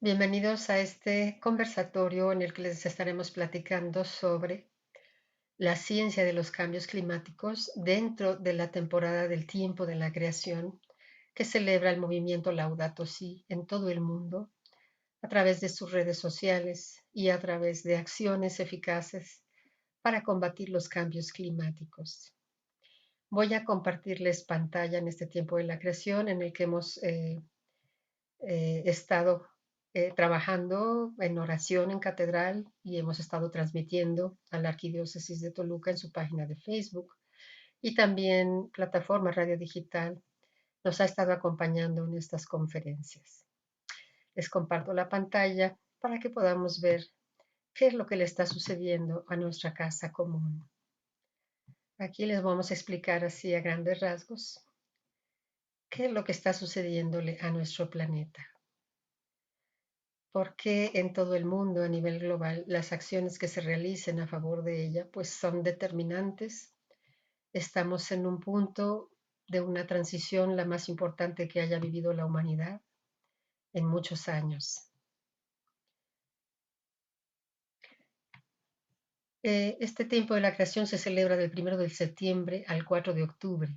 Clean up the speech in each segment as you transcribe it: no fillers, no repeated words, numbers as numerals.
Bienvenidos a este conversatorio en el que les estaremos platicando sobre la ciencia de los cambios climáticos dentro de la temporada del tiempo de la creación que celebra el movimiento Laudato Si en todo el mundo a través de sus redes sociales y a través de acciones eficaces para combatir los cambios climáticos. Voy a compartirles pantalla en este tiempo de la creación en el que hemos estado trabajando en oración en catedral y hemos estado transmitiendo a la Arquidiócesis de Toluca en su página de Facebook y también plataforma Radio Digital nos ha estado acompañando en estas conferencias. Les comparto la pantalla para que podamos ver qué es lo que le está sucediendo a nuestra casa común. Aquí les vamos a explicar así a grandes rasgos qué es lo que está sucediéndole a nuestro planeta. Porque en todo el mundo a nivel global las acciones que se realicen a favor de ella pues son determinantes. Estamos en un punto de una transición la más importante que haya vivido la humanidad en muchos años. Este tiempo de la creación se celebra del 1 de septiembre al 4 de octubre,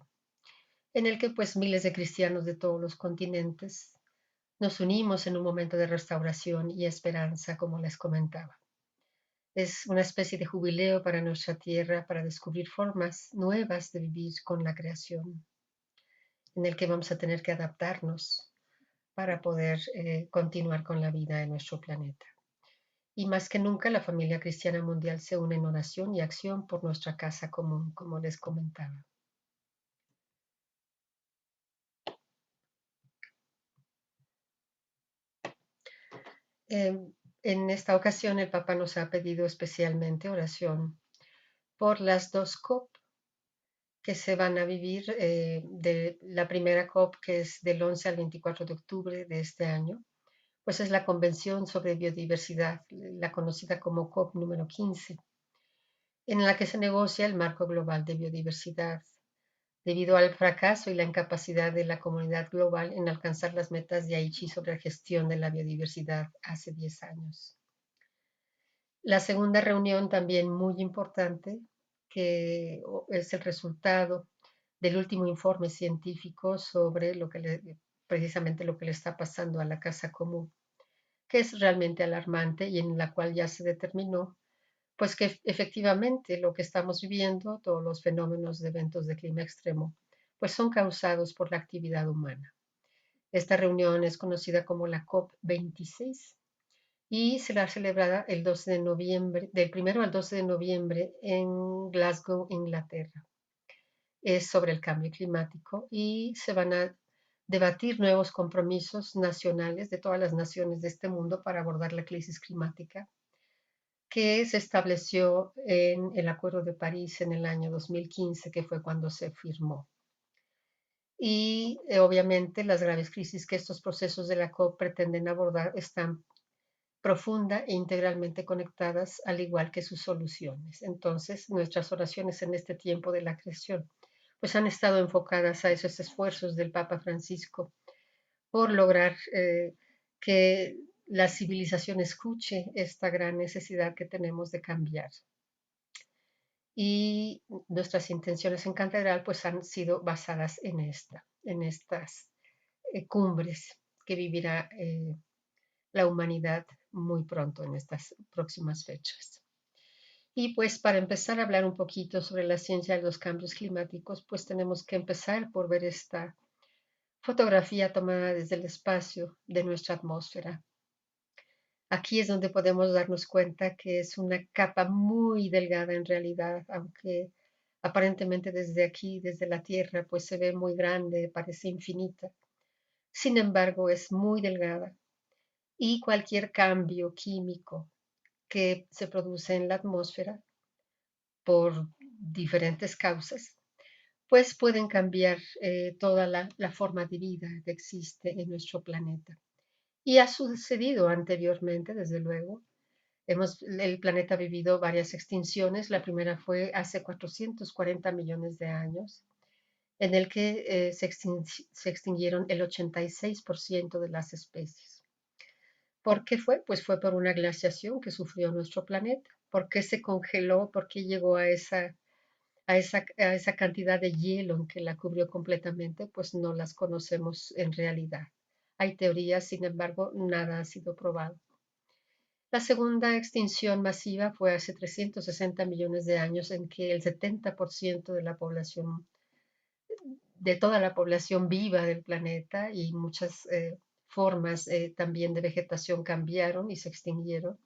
en el que pues miles de cristianos de todos los continentes nos unimos en un momento de restauración y esperanza, como les comentaba. Es una especie de jubileo para nuestra tierra, para descubrir formas nuevas de vivir con la creación, en el que vamos a tener que adaptarnos para poder continuar con la vida en nuestro planeta. Y más que nunca, la familia cristiana mundial se une en oración y acción por nuestra casa común, como les comentaba. En esta ocasión, el Papa nos ha pedido especialmente oración por las dos COP que se van a vivir, de la primera COP, que es del 11 al 24 de octubre de este año, pues es la Convención sobre Biodiversidad, la conocida como COP número 15, en la que se negocia el marco global de biodiversidad, debido al fracaso y la incapacidad de la comunidad global en alcanzar las metas de Aichi sobre la gestión de la biodiversidad hace 10 años. La segunda reunión, también muy importante, que es el resultado del último informe científico sobre precisamente lo que le está pasando a la casa común, que es realmente alarmante y en la cual ya se determinó pues que efectivamente lo que estamos viviendo, todos los fenómenos de eventos de clima extremo, pues son causados por la actividad humana. Esta reunión es conocida como la COP26 y será celebrada el 12 de noviembre, del 1 al 12 de noviembre en Glasgow, Inglaterra. Es sobre el cambio climático y se van a debatir nuevos compromisos nacionales de todas las naciones de este mundo para abordar la crisis climática que se estableció en el Acuerdo de París en el año 2015, que fue cuando se firmó. Y obviamente las graves crisis que estos procesos de la COP pretenden abordar están profunda e integralmente conectadas, al igual que sus soluciones. Entonces, nuestras oraciones en este tiempo de la creación pues han estado enfocadas a esos esfuerzos del Papa Francisco por lograr que la civilización escuche esta gran necesidad que tenemos de cambiar. Y nuestras intenciones en catedral pues han sido basadas en estas cumbres que vivirá la humanidad muy pronto en estas próximas fechas. Y pues para empezar a hablar un poquito sobre la ciencia de los cambios climáticos, pues tenemos que empezar por ver esta fotografía tomada desde el espacio de nuestra atmósfera. Aquí es donde podemos darnos cuenta que es una capa muy delgada en realidad, aunque aparentemente desde aquí, desde la Tierra, pues se ve muy grande, parece infinita. Sin embargo, es muy delgada y cualquier cambio químico que se produce en la atmósfera por diferentes causas, pues pueden cambiar toda la forma de vida que existe en nuestro planeta. Y ha sucedido anteriormente, desde luego. El planeta ha vivido varias extinciones. La primera fue hace 440 millones de años, en el que se extinguieron el 86% de las especies. ¿Por qué fue? Pues fue por una glaciación que sufrió nuestro planeta. ¿Por qué se congeló? ¿Por qué llegó a esa cantidad de hielo en que la cubrió completamente? Pues no las conocemos en realidad. Hay teorías, sin embargo, nada ha sido probado. La segunda extinción masiva fue hace 360 millones de años en que el 70% de la población, de toda la población viva del planeta y muchas formas también de vegetación cambiaron y se extinguieron.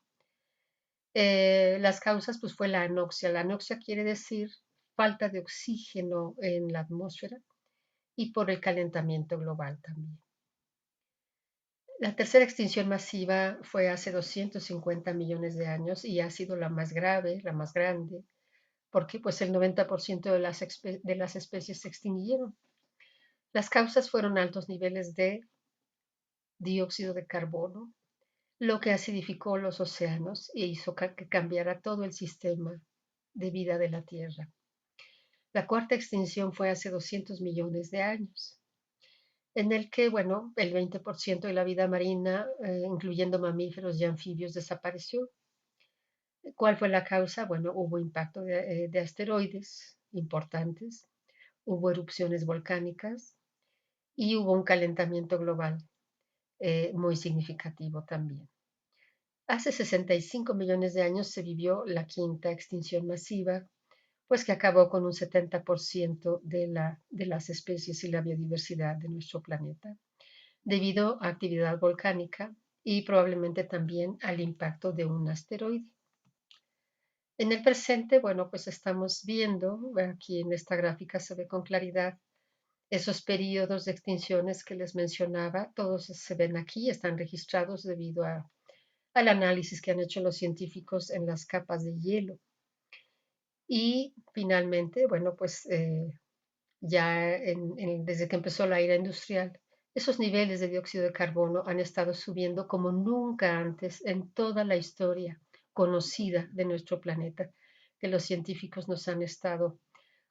Las causas pues fue la anoxia. La anoxia quiere decir falta de oxígeno en la atmósfera y por el calentamiento global también. La tercera extinción masiva fue hace 250 millones de años y ha sido la más grave, la más grande, porque pues el 90% de las especies se extinguieron. Las causas fueron altos niveles de dióxido de carbono, lo que acidificó los océanos e hizo que cambiara todo el sistema de vida de la Tierra. La cuarta extinción fue hace 200 millones de años, en el que, bueno, el 20% de la vida marina, incluyendo mamíferos y anfibios, desapareció. ¿Cuál fue la causa? Bueno, hubo impacto de asteroides importantes, hubo erupciones volcánicas y hubo un calentamiento global muy significativo también. Hace 65 millones de años se vivió la quinta extinción masiva, pues que acabó con un 70% de las especies y la biodiversidad de nuestro planeta, debido a actividad volcánica y probablemente también al impacto de un asteroide. En el presente, bueno, pues estamos viendo, aquí en esta gráfica se ve con claridad esos periodos de extinciones que les mencionaba, todos se ven aquí, están registrados debido al análisis que han hecho los científicos en las capas de hielo. Y finalmente, bueno, pues ya desde que empezó la era industrial, esos niveles de dióxido de carbono han estado subiendo como nunca antes en toda la historia conocida de nuestro planeta, que los científicos nos han estado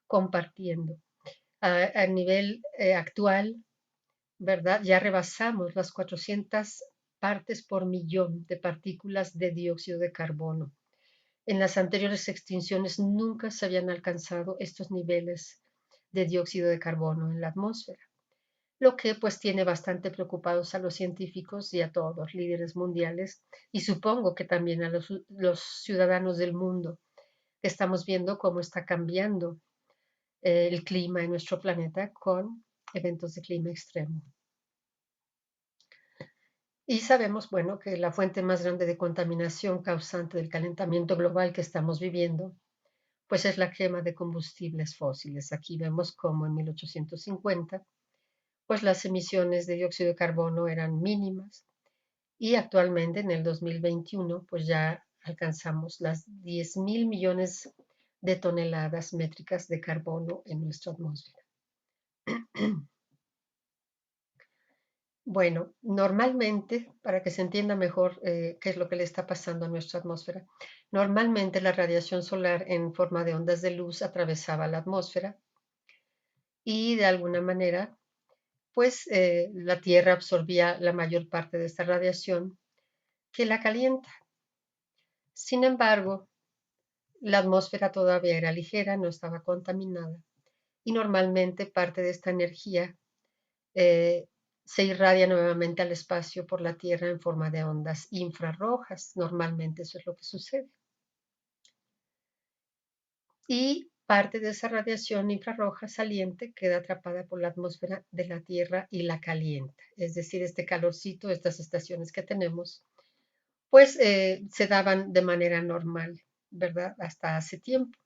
compartiendo. A nivel actual, ¿verdad? Ya rebasamos las 400 partes por millón de partículas de dióxido de carbono. En las anteriores extinciones nunca se habían alcanzado estos niveles de dióxido de carbono en la atmósfera, lo que pues tiene bastante preocupados a los científicos y a todos los líderes mundiales y supongo que también a los ciudadanos del mundo, que estamos viendo cómo está cambiando el clima en nuestro planeta con eventos de clima extremo. Y sabemos, bueno, que la fuente más grande de contaminación causante del calentamiento global que estamos viviendo pues es la quema de combustibles fósiles. Aquí vemos cómo en 1850, pues las emisiones de dióxido de carbono eran mínimas y actualmente en el 2021, pues ya alcanzamos las 10.000 millones de toneladas métricas de carbono en nuestra atmósfera. Bueno, normalmente, para que se entienda mejor qué es lo que le está pasando a nuestra atmósfera, normalmente la radiación solar en forma de ondas de luz atravesaba la atmósfera y de alguna manera, pues la Tierra absorbía la mayor parte de esta radiación que la calienta. Sin embargo, la atmósfera todavía era ligera, no estaba contaminada y normalmente parte de esta energía eh, se irradia nuevamente al espacio por la Tierra en forma de ondas infrarrojas. Normalmente eso es lo que sucede. Y parte de esa radiación infrarroja saliente queda atrapada por la atmósfera de la Tierra y la calienta. Es decir, este calorcito, estas estaciones que tenemos, pues se daban de manera normal, ¿verdad? Hasta hace tiempo.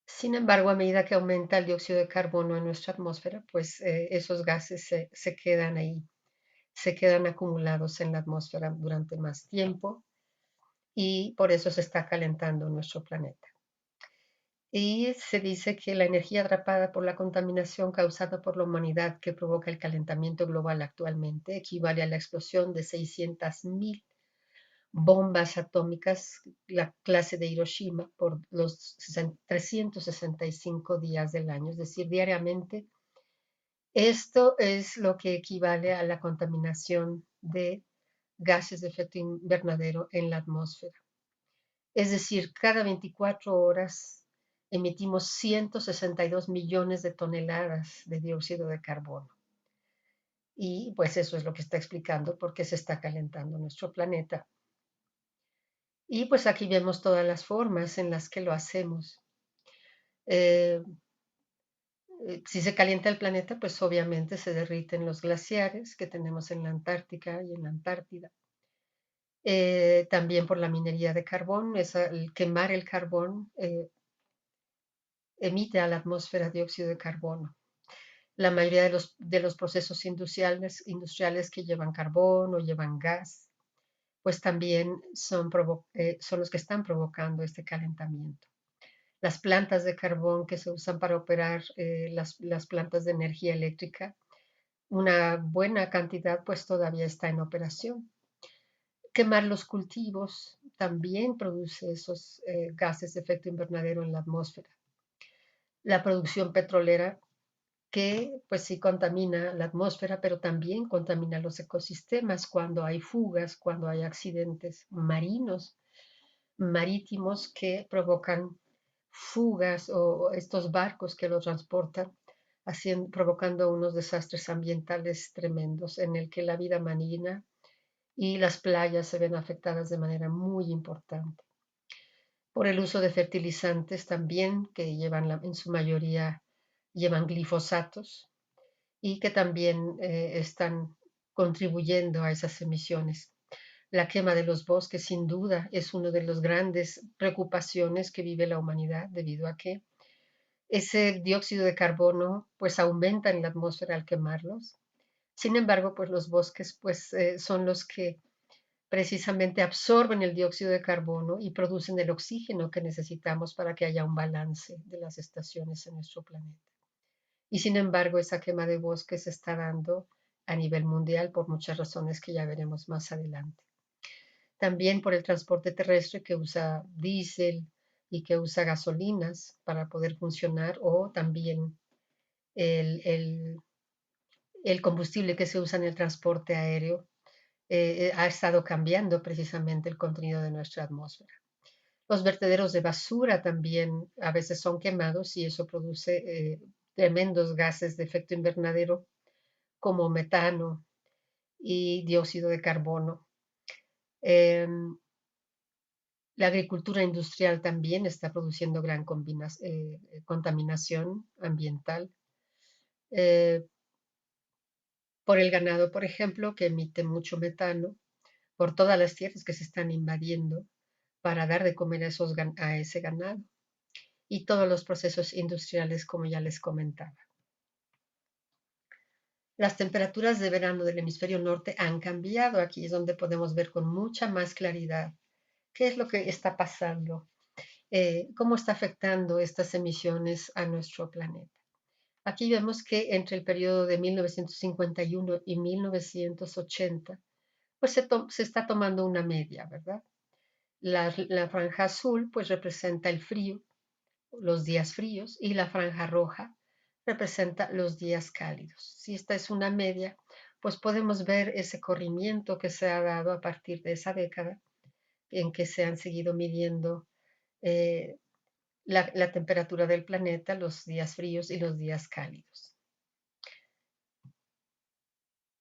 Sin embargo, a medida que aumenta el dióxido de carbono en nuestra atmósfera, pues esos gases se quedan ahí, se quedan acumulados en la atmósfera durante más tiempo y por eso se está calentando nuestro planeta. Y se dice que la energía atrapada por la contaminación causada por la humanidad que provoca el calentamiento global actualmente equivale a la explosión de 600.000 bombas atómicas, la clase de Hiroshima, por los 365 días del año. Es decir, diariamente Esto es lo que equivale a la contaminación de gases de efecto invernadero en la atmósfera. Es decir, cada 24 horas emitimos 162 millones de toneladas de dióxido de carbono. Y pues eso es lo que está explicando por qué se está calentando nuestro planeta. Y pues aquí vemos todas las formas en las que lo hacemos. Eh, si se calienta el planeta, pues obviamente se derriten los glaciares que tenemos en la Antártica y en la Antártida. También por la minería de carbón, el quemar el carbón emite a la atmósfera dióxido de carbono. La mayoría de los procesos industriales que llevan carbón o llevan gas, pues también son los que están provocando este calentamiento. Las plantas de carbón que se usan para operar las plantas de energía eléctrica, una buena cantidad pues todavía está en operación. Quemar los cultivos también produce esos gases de efecto invernadero en la atmósfera. La producción petrolera que pues sí contamina la atmósfera, pero también contamina los ecosistemas cuando hay fugas, cuando hay accidentes marítimos que provocan fugas o estos barcos que lo transportan, provocando unos desastres ambientales tremendos en el que la vida marina y las playas se ven afectadas de manera muy importante. Por el uso de fertilizantes también, que en su mayoría llevan glifosatos y que también están contribuyendo a esas emisiones. La quema de los bosques, sin duda, es una de las grandes preocupaciones que vive la humanidad debido a que ese dióxido de carbono pues aumenta en la atmósfera al quemarlos. Sin embargo, pues los bosques pues son los que precisamente absorben el dióxido de carbono y producen el oxígeno que necesitamos para que haya un balance de las estaciones en nuestro planeta. Y sin embargo, esa quema de bosques se está dando a nivel mundial por muchas razones que ya veremos más adelante. También por el transporte terrestre que usa diésel y que usa gasolinas para poder funcionar, o también el, el, el combustible que se usa en el transporte aéreo ha estado cambiando precisamente el contenido de nuestra atmósfera. Los vertederos de basura también a veces son quemados y eso produce tremendos gases de efecto invernadero como metano y dióxido de carbono. Em, la agricultura industrial también está produciendo gran contaminación ambiental. Eh, por el ganado, por ejemplo, que emite mucho metano, por todas las tierras que se están invadiendo para dar de comer a ese ganado y todos los procesos industriales, como ya les comentaba. Las temperaturas de verano del hemisferio norte han cambiado. Aquí es donde podemos ver con mucha más claridad qué es lo que está pasando, cómo está afectando estas emisiones a nuestro planeta. Aquí vemos que entre el periodo de 1951 y 1980, pues se está tomando una media, ¿verdad? La franja azul pues representa el frío, los días fríos, y la franja roja representa los días cálidos. Si esta es una media, pues podemos ver ese corrimiento que se ha dado a partir de esa década en que se han seguido midiendo eh, la temperatura del planeta, los días fríos y los días cálidos.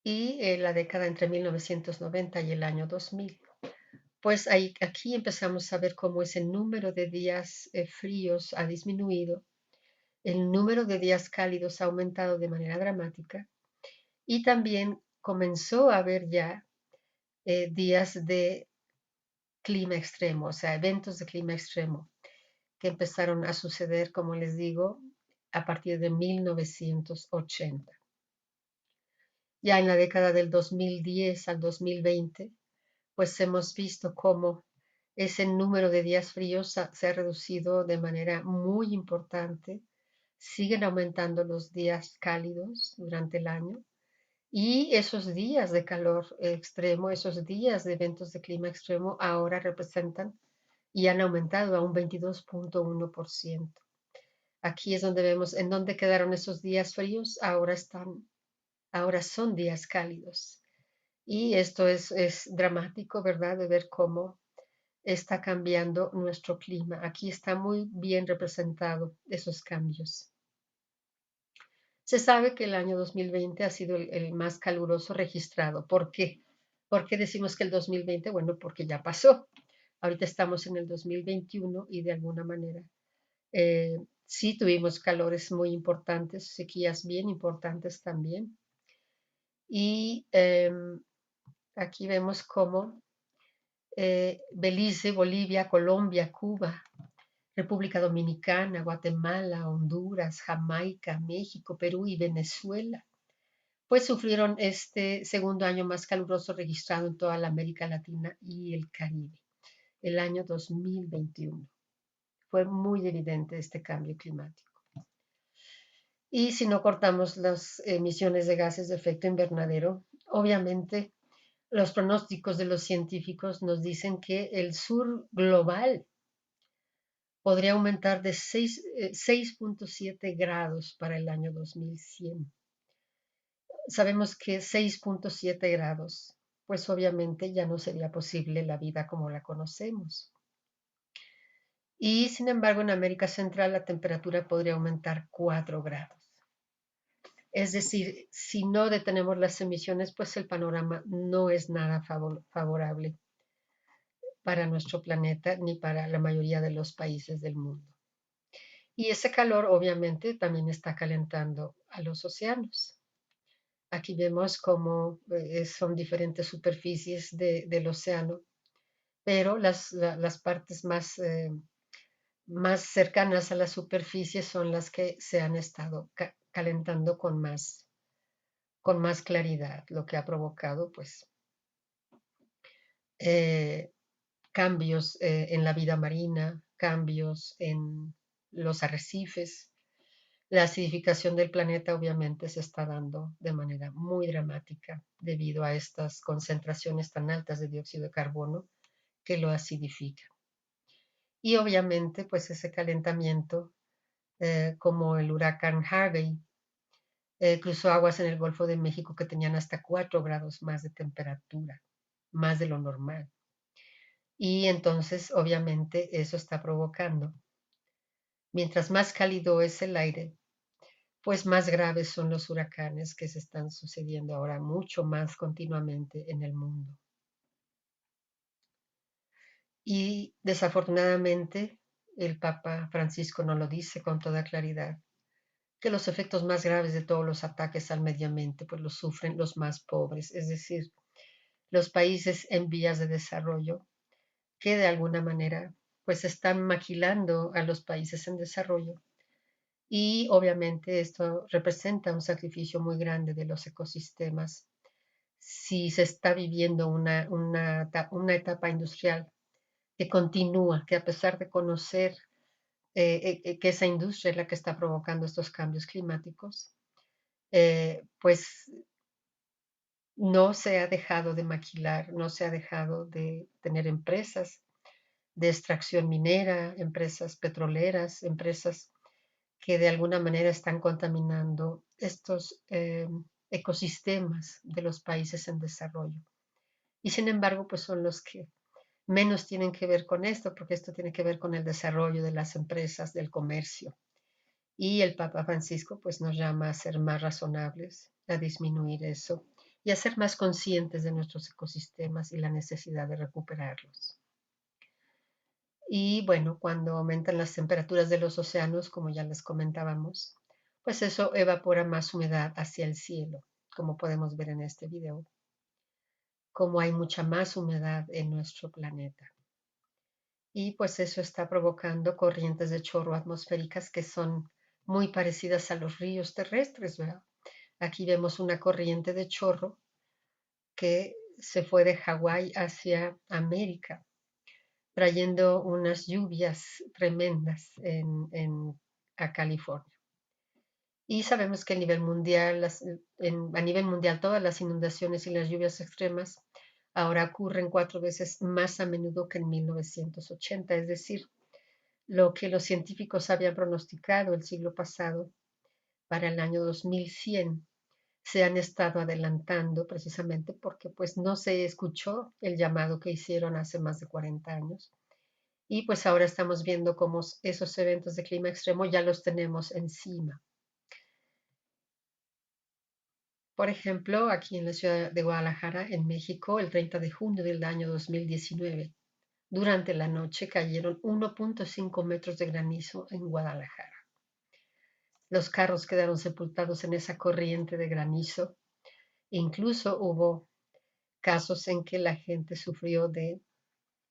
Y la década entre 1990 y el año 2000. Pues aquí empezamos a ver cómo ese número de días fríos ha disminuido, el número de días cálidos ha aumentado de manera dramática y también comenzó a haber ya días de clima extremo, o sea, eventos de clima extremo que empezaron a suceder, como les digo, a partir de 1980. Ya en la década del 2010 al 2020, pues hemos visto cómo ese número de días fríos se ha reducido de manera muy importante. Siguen aumentando los días cálidos durante el año y esos días de calor extremo, esos días de eventos de clima extremo ahora representan y han aumentado a un 22.1%. Aquí es donde vemos en dónde quedaron esos días fríos, ahora son días cálidos. Y esto es dramático, ¿verdad? De ver cómo está cambiando nuestro clima. Aquí está muy bien representado esos cambios. Se sabe que el año 2020 ha sido el más caluroso registrado. ¿Por qué? ¿Por qué decimos que el 2020? Bueno, porque ya pasó. Ahorita estamos en el 2021 y de alguna manera sí tuvimos calores muy importantes, sequías bien importantes también. Y aquí vemos cómo Belice, Bolivia, Colombia, Cuba, República Dominicana, Guatemala, Honduras, Jamaica, México, Perú y Venezuela, pues sufrieron este segundo año más caluroso registrado en toda la América Latina y el Caribe, el año 2021. Fue muy evidente este cambio climático. Y si no cortamos las emisiones de gases de efecto invernadero, obviamente los pronósticos de los científicos nos dicen que el sur global podría aumentar de 6.7 grados para el año 2100. Sabemos que 6.7 grados, pues obviamente ya no sería posible la vida como la conocemos. Y sin embargo, en América Central la temperatura podría aumentar 4 grados. Es decir, si no detenemos las emisiones, pues el panorama no es nada favorable para nuestro planeta ni para la mayoría de los países del mundo. Y ese calor obviamente también está calentando a los océanos. Aquí vemos cómo son diferentes superficies del océano, pero las partes más cercanas a la superficie son las que se han estado calentando con más claridad, lo que ha provocado pues eh, cambios en la vida marina, cambios en los arrecifes. La acidificación del planeta obviamente se está dando de manera muy dramática debido a estas concentraciones tan altas de dióxido de carbono que lo acidifican. Y obviamente pues ese calentamiento, como el huracán Harvey, cruzó aguas en el Golfo de México que tenían hasta 4 grados más de temperatura, más de lo normal. Y entonces obviamente eso está provocando, mientras más cálido es el aire, pues más graves son los huracanes que se están sucediendo ahora mucho más continuamente en el mundo. Y desafortunadamente el Papa Francisco nos lo dice con toda claridad, que los efectos más graves de todos los ataques al medio ambiente pues los sufren los más pobres, es decir, los países en vías de desarrollo que de alguna manera pues están maquilando a los países en desarrollo. Y obviamente esto representa un sacrificio muy grande de los ecosistemas si se está viviendo una etapa industrial que continúa, que a pesar de conocer que esa industria es la que está provocando estos cambios climáticos, pues no se ha dejado de maquilar, no se ha dejado de tener empresas de extracción minera, empresas petroleras, empresas que de alguna manera están contaminando estos ecosistemas de los países en desarrollo. Y sin embargo, pues son los que menos tienen que ver con esto, porque esto tiene que ver con el desarrollo de las empresas, del comercio. Y el Papa Francisco pues nos llama a ser más razonables, a disminuir eso y a ser más conscientes de nuestros ecosistemas y la necesidad de recuperarlos. Y bueno, cuando aumentan las temperaturas de los océanos, como ya les comentábamos, pues eso evapora más humedad hacia el cielo, como podemos ver en este video, como hay mucha más humedad en nuestro planeta. Y pues eso está provocando corrientes de chorro atmosféricas que son muy parecidas a los ríos terrestres, ¿verdad? Aquí vemos una corriente de chorro que se fue de Hawái hacia América, trayendo unas lluvias tremendas a California. Y sabemos que a nivel mundial, a nivel mundial, todas las inundaciones y las lluvias extremas ahora ocurren 4 veces más a menudo que en 1980, es decir, lo que los científicos habían pronosticado el siglo pasado para el año 2100 se han estado adelantando precisamente porque pues no se escuchó el llamado que hicieron hace más de 40 años. Y pues ahora estamos viendo cómo esos eventos de clima extremo ya los tenemos encima. Por ejemplo, aquí en la ciudad de Guadalajara, en México, el 30 de junio del año 2019, durante la noche cayeron 1.5 metros de granizo en Guadalajara. Los carros quedaron sepultados en esa corriente de granizo. Incluso hubo casos en que la gente sufrió de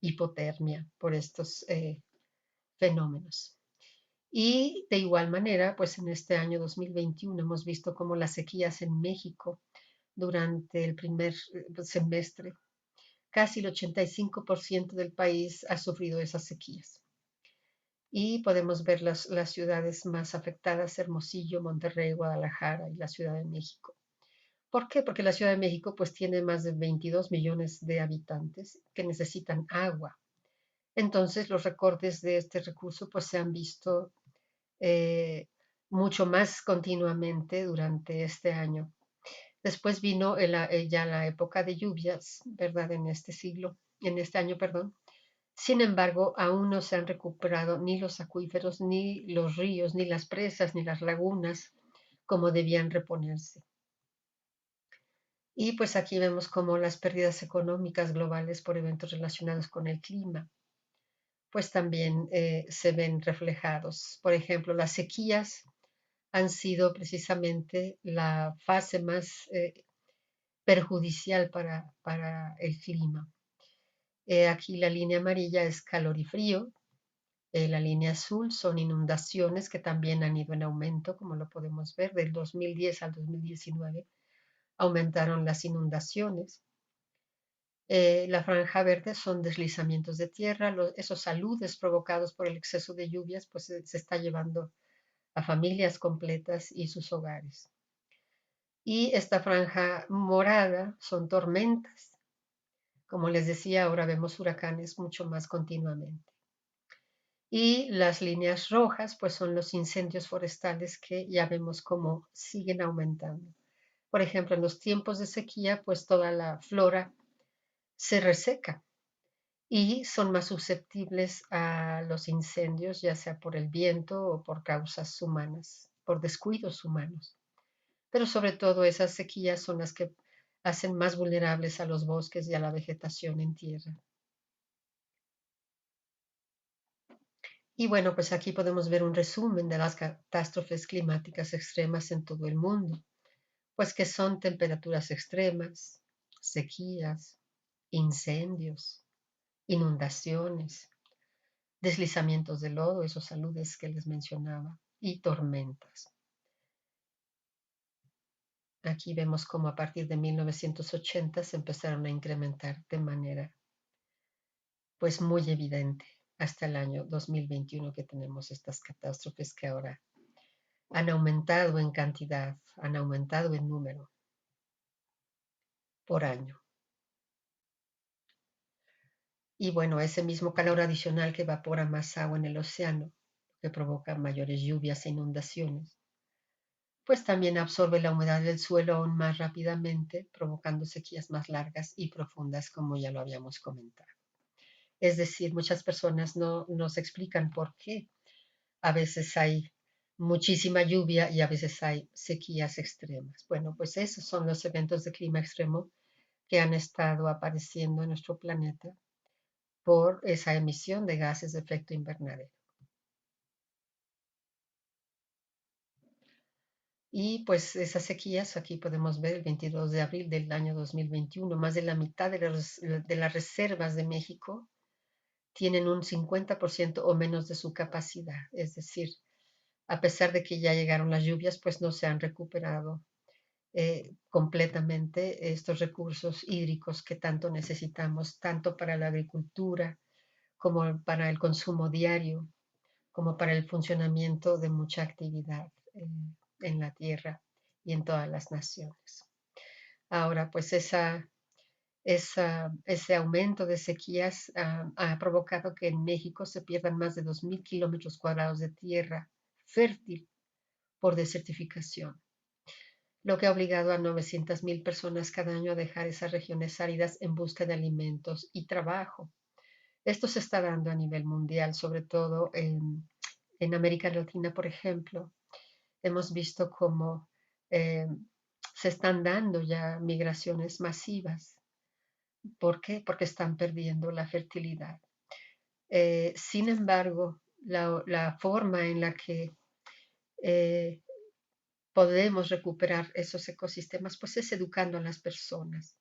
hipotermia por estos fenómenos. Y de igual manera, pues en este año 2021 hemos visto cómo las sequías en México durante el primer semestre, casi el 85% del país ha sufrido esas sequías. Y podemos ver las ciudades más afectadas, Hermosillo, Monterrey, Guadalajara y la Ciudad de México. ¿Por qué? Porque la Ciudad de México pues tiene más de 22 millones de habitantes que necesitan agua. Entonces los recortes de este recurso pues se han visto eh, mucho más continuamente durante este año. Después vino ya la época de lluvias, ¿verdad? En este año, perdón. Sin embargo, aún no se han recuperado ni los acuíferos, ni los ríos, ni las presas, ni las lagunas como debían reponerse. Y pues aquí vemos cómo las pérdidas económicas globales por eventos relacionados con el clima, pues también se ven reflejados. Por ejemplo, las sequías han sido precisamente la fase más perjudicial para el clima. Aquí la línea amarilla es calor y frío, la línea azul son inundaciones que también han ido en aumento, como lo podemos ver, del 2010 al 2019 aumentaron las inundaciones. La franja verde son deslizamientos de tierra, esos aludes provocados por el exceso de lluvias, pues se está llevando a familias completas y sus hogares. Y esta franja morada son tormentas. Como les decía, ahora vemos huracanes mucho más continuamente. Y las líneas rojas, pues son los incendios forestales que ya vemos cómo siguen aumentando. Por ejemplo, en los tiempos de sequía, pues toda la flora se reseca y son más susceptibles a los incendios, ya sea por el viento o por causas humanas, por descuidos humanos. Pero sobre todo esas sequías son las que hacen más vulnerables a los bosques y a la vegetación en tierra. Y bueno, pues aquí podemos ver un resumen de las catástrofes climáticas extremas en todo el mundo, pues que son temperaturas extremas, sequías, incendios, inundaciones, deslizamientos de lodo, esos aludes que les mencionaba, y tormentas. Aquí vemos cómo a partir de 1980 se empezaron a incrementar de manera pues muy evidente hasta el año 2021 que tenemos estas catástrofes que ahora han aumentado en cantidad, han aumentado en número por año. Y bueno, ese mismo calor adicional que evapora más agua en el océano, que provoca mayores lluvias e inundaciones, pues también absorbe la humedad del suelo aún más rápidamente, provocando sequías más largas y profundas, como ya lo habíamos comentado. Es decir, muchas personas no se explican por qué a veces hay muchísima lluvia y a veces hay sequías extremas. Bueno, pues esos son los eventos de clima extremo que han estado apareciendo en nuestro planeta por esa emisión de gases de efecto invernadero. Y pues esas sequías, aquí podemos ver el 22 de abril del año 2021, más de la mitad de las reservas de México tienen un 50% o menos de su capacidad. Es decir, a pesar de que ya llegaron las lluvias, pues no se han recuperado completamente estos recursos hídricos que tanto necesitamos, tanto para la agricultura como para el consumo diario, como para el funcionamiento de mucha actividad en la tierra y en todas las naciones. Ahora, pues Ese aumento de sequías ha provocado que en México se pierdan más de 2.000 kilómetros cuadrados de tierra fértil por desertificación, lo que ha obligado a 900.000 personas cada año a dejar esas regiones áridas en busca de alimentos y trabajo. Esto se está dando a nivel mundial, sobre todo en América Latina, por ejemplo. Hemos visto cómo eh, se están dando ya migraciones masivas. ¿Por qué? Porque están perdiendo la fertilidad. Sin embargo, la forma en la que eh, podemos recuperar esos ecosistemas, pues es educando a las personas.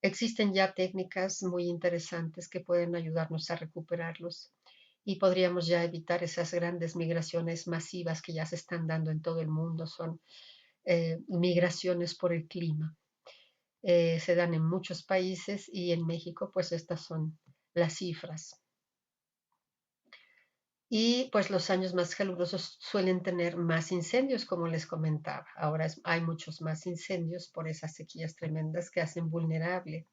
Existen ya técnicas muy interesantes que pueden ayudarnos a recuperarlos y podríamos ya evitar esas grandes migraciones masivas que ya se están dando en todo el mundo. Son migraciones por el clima. Se dan en muchos países y en México, pues estas son las cifras. Y pues los años más calurosos suelen tener más incendios, como les comentaba. Ahora hay muchos más incendios por esas sequías tremendas que hacen vulnerable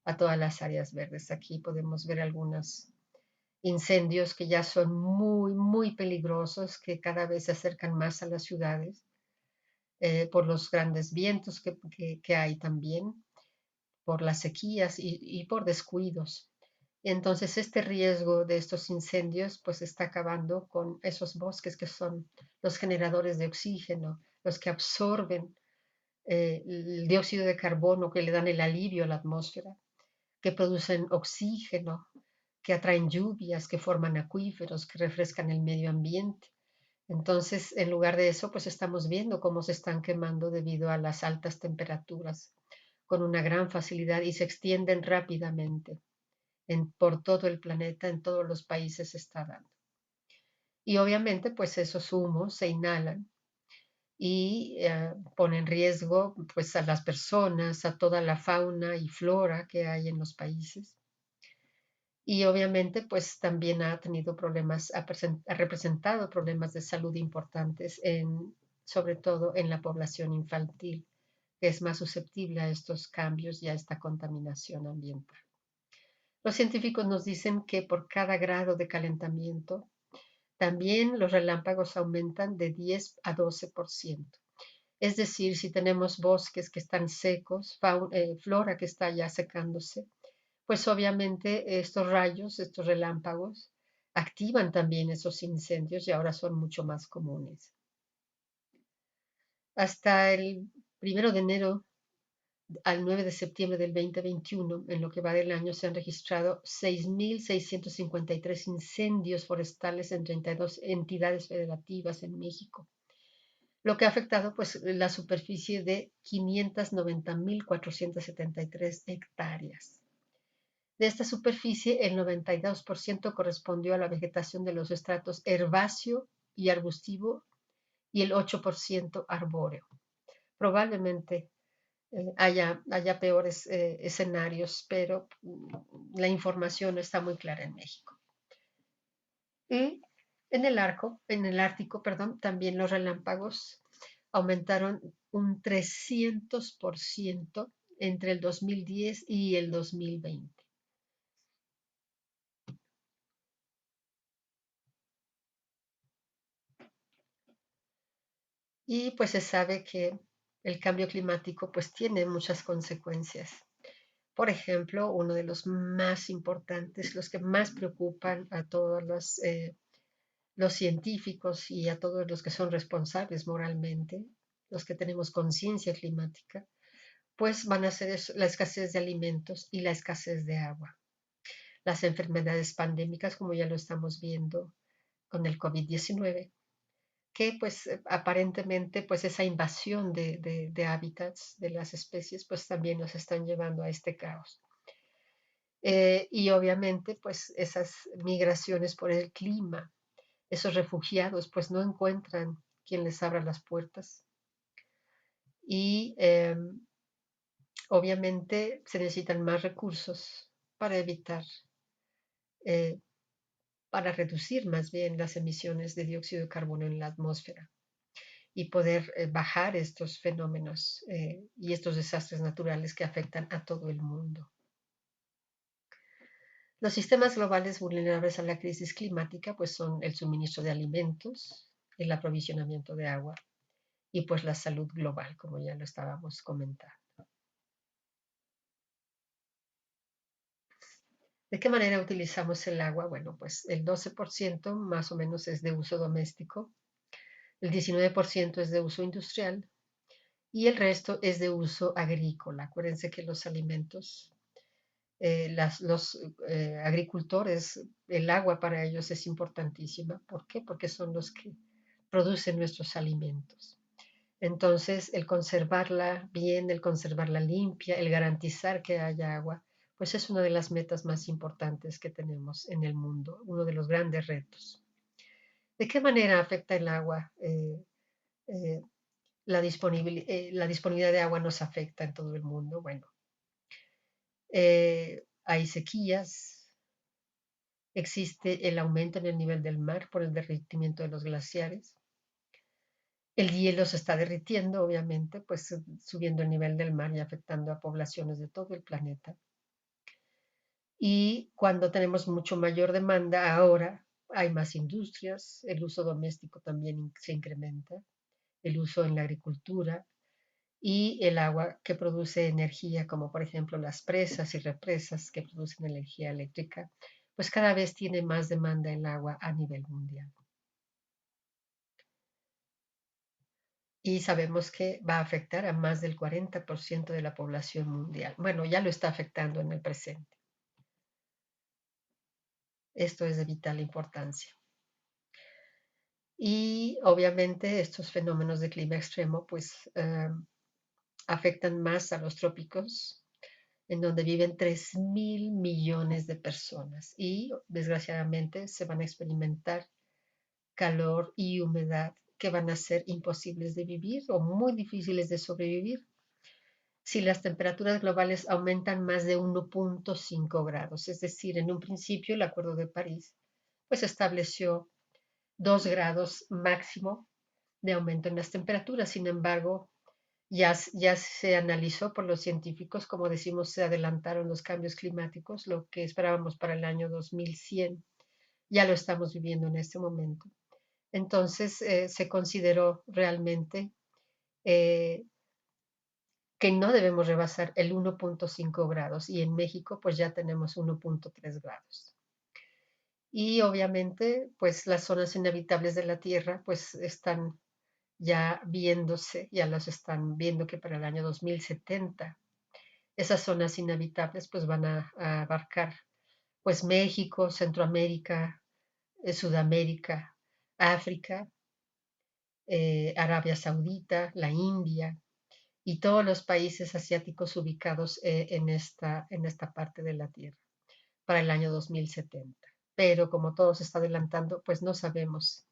a todas las áreas verdes. Aquí podemos ver algunos incendios que ya son muy, muy peligrosos, que cada vez se acercan más a las ciudades por los grandes vientos que hay también, por las sequías y por descuidos. Entonces, este riesgo de estos incendios pues está acabando con esos bosques que son los generadores de oxígeno, los que absorben el dióxido de carbono, que le dan el alivio a la atmósfera, que producen oxígeno, que atraen lluvias, que forman acuíferos, que refrescan el medio ambiente. Entonces, en lugar de eso, pues estamos viendo cómo se están quemando debido a las altas temperaturas con una gran facilidad y se extienden rápidamente por todo el planeta, en todos los países se está dando. Y obviamente, pues esos humos se inhalan y ponen en riesgo pues a las personas, a toda la fauna y flora que hay en los países. Y obviamente, pues también ha tenido problemas, ha representado problemas de salud importantes, sobre todo en la población infantil, que es más susceptible a estos cambios y a esta contaminación ambiental. Los científicos nos dicen que por cada grado de calentamiento, también los relámpagos aumentan de 10 a 12%. Es decir, si tenemos bosques que están secos, flora que está ya secándose, pues obviamente estos rayos, estos relámpagos, activan también esos incendios y ahora son mucho más comunes. Hasta el 1 de enero al 9 de septiembre del 2021, en lo que va del año, se han registrado 6.653 incendios forestales en 32 entidades federativas en México, lo que ha afectado pues, la superficie de 590.473 hectáreas. De esta superficie, el 92% correspondió a la vegetación de los estratos herbáceo y arbustivo y el 8% arbóreo. Probablemente haya peores escenarios, pero la información está muy clara en México. Y en el Ártico, perdón, también los relámpagos aumentaron un 300% entre el 2010 y el 2020. Y pues se sabe que el cambio climático pues tiene muchas consecuencias. Por ejemplo, uno de los más importantes, los que más preocupan a todos los científicos y a todos los que son responsables moralmente, los que tenemos conciencia climática, pues van a ser la escasez de alimentos y la escasez de agua. Las enfermedades pandémicas, como ya lo estamos viendo con el COVID-19, que pues aparentemente pues esa invasión de hábitats de las especies pues también nos están llevando a este caos. Y obviamente pues esas migraciones por el clima, esos refugiados pues no encuentran quien les abra las puertas y obviamente se necesitan más recursos para evitar, eh, para reducir más bien las emisiones de dióxido de carbono en la atmósfera y poder bajar estos fenómenos y estos desastres naturales que afectan a todo el mundo. Los sistemas globales vulnerables a la crisis climática pues son el suministro de alimentos, el aprovisionamiento de agua y pues la salud global, como ya lo estábamos comentando. ¿De qué manera utilizamos el agua? Bueno, pues el 12% más o menos es de uso doméstico, el 19% es de uso industrial y el resto es de uso agrícola. Acuérdense que los alimentos, los agricultores, el agua para ellos es importantísima. ¿Por qué? Porque son los que producen nuestros alimentos. Entonces, el conservarla bien, el conservarla limpia, el garantizar que haya agua, pues es una de las metas más importantes que tenemos en el mundo, uno de los grandes retos. ¿De qué manera afecta el agua? Eh, la disponibilidad de agua nos afecta en todo el mundo. Bueno, hay sequías, existe el aumento en el nivel del mar por el derretimiento de los glaciares. El hielo se está derritiendo, obviamente, pues subiendo el nivel del mar y afectando a poblaciones de todo el planeta. Y cuando tenemos mucho mayor demanda, ahora hay más industrias, el uso doméstico también se incrementa, el uso en la agricultura y el agua que produce energía, como por ejemplo las presas y represas que producen energía eléctrica, pues cada vez tiene más demanda el agua a nivel mundial. Y sabemos que va a afectar a más del 40% de la población mundial. Bueno, ya lo está afectando en el presente. Esto es de vital importancia. Y obviamente estos fenómenos de clima extremo pues afectan más a los trópicos, en donde viven 3.000 millones de personas y desgraciadamente se van a experimentar calor y humedad que van a ser imposibles de vivir o muy difíciles de sobrevivir si las temperaturas globales aumentan más de 1,5 grados. Es decir, en un principio el Acuerdo de París pues estableció 2 grados máximo de aumento en las temperaturas. Sin embargo, ya se analizó por los científicos, como decimos, se adelantaron los cambios climáticos, lo que esperábamos para el año 2100, ya lo estamos viviendo en este momento. Entonces, se consideró realmente eh, que no debemos rebasar el 1,5 grados y en México pues ya tenemos 1,3 grados. Y obviamente pues las zonas inhabitables de la Tierra pues están ya viéndose, ya las están viendo que para el año 2070 esas zonas inhabitables pues van a abarcar pues México, Centroamérica, Sudamérica, África, Arabia Saudita, la India y todos los países asiáticos ubicados en esta parte de la Tierra para el año 2070. Pero como todo se está adelantando, pues no sabemos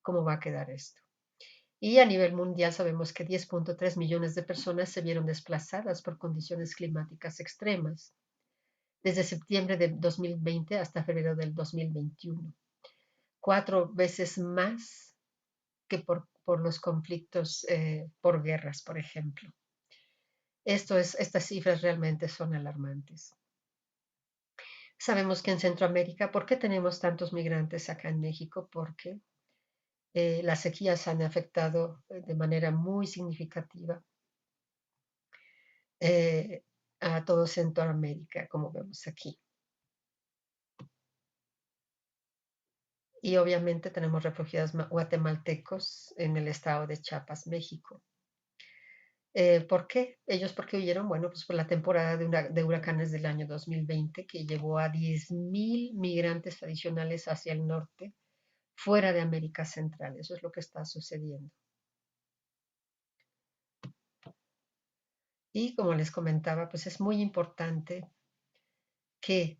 cómo va a quedar esto. Y a nivel mundial sabemos que 10,3 millones de personas se vieron desplazadas por condiciones climáticas extremas desde septiembre de 2020 hasta febrero del 2021, 4 veces más que por los conflictos por guerras, por ejemplo. Estas cifras realmente son alarmantes. Sabemos que en Centroamérica, ¿por qué tenemos tantos migrantes acá en México? Porque las sequías han afectado de manera muy significativa eh, a todo Centroamérica, como vemos aquí. Y obviamente tenemos refugiados guatemaltecos en el estado de Chiapas, México. ¿Por qué? Ellos porque huyeron, bueno, pues por la temporada de huracanes del año 2020 que llevó a 10.000 migrantes adicionales hacia el norte, fuera de América Central. Eso es lo que está sucediendo. Y como les comentaba, pues es muy importante que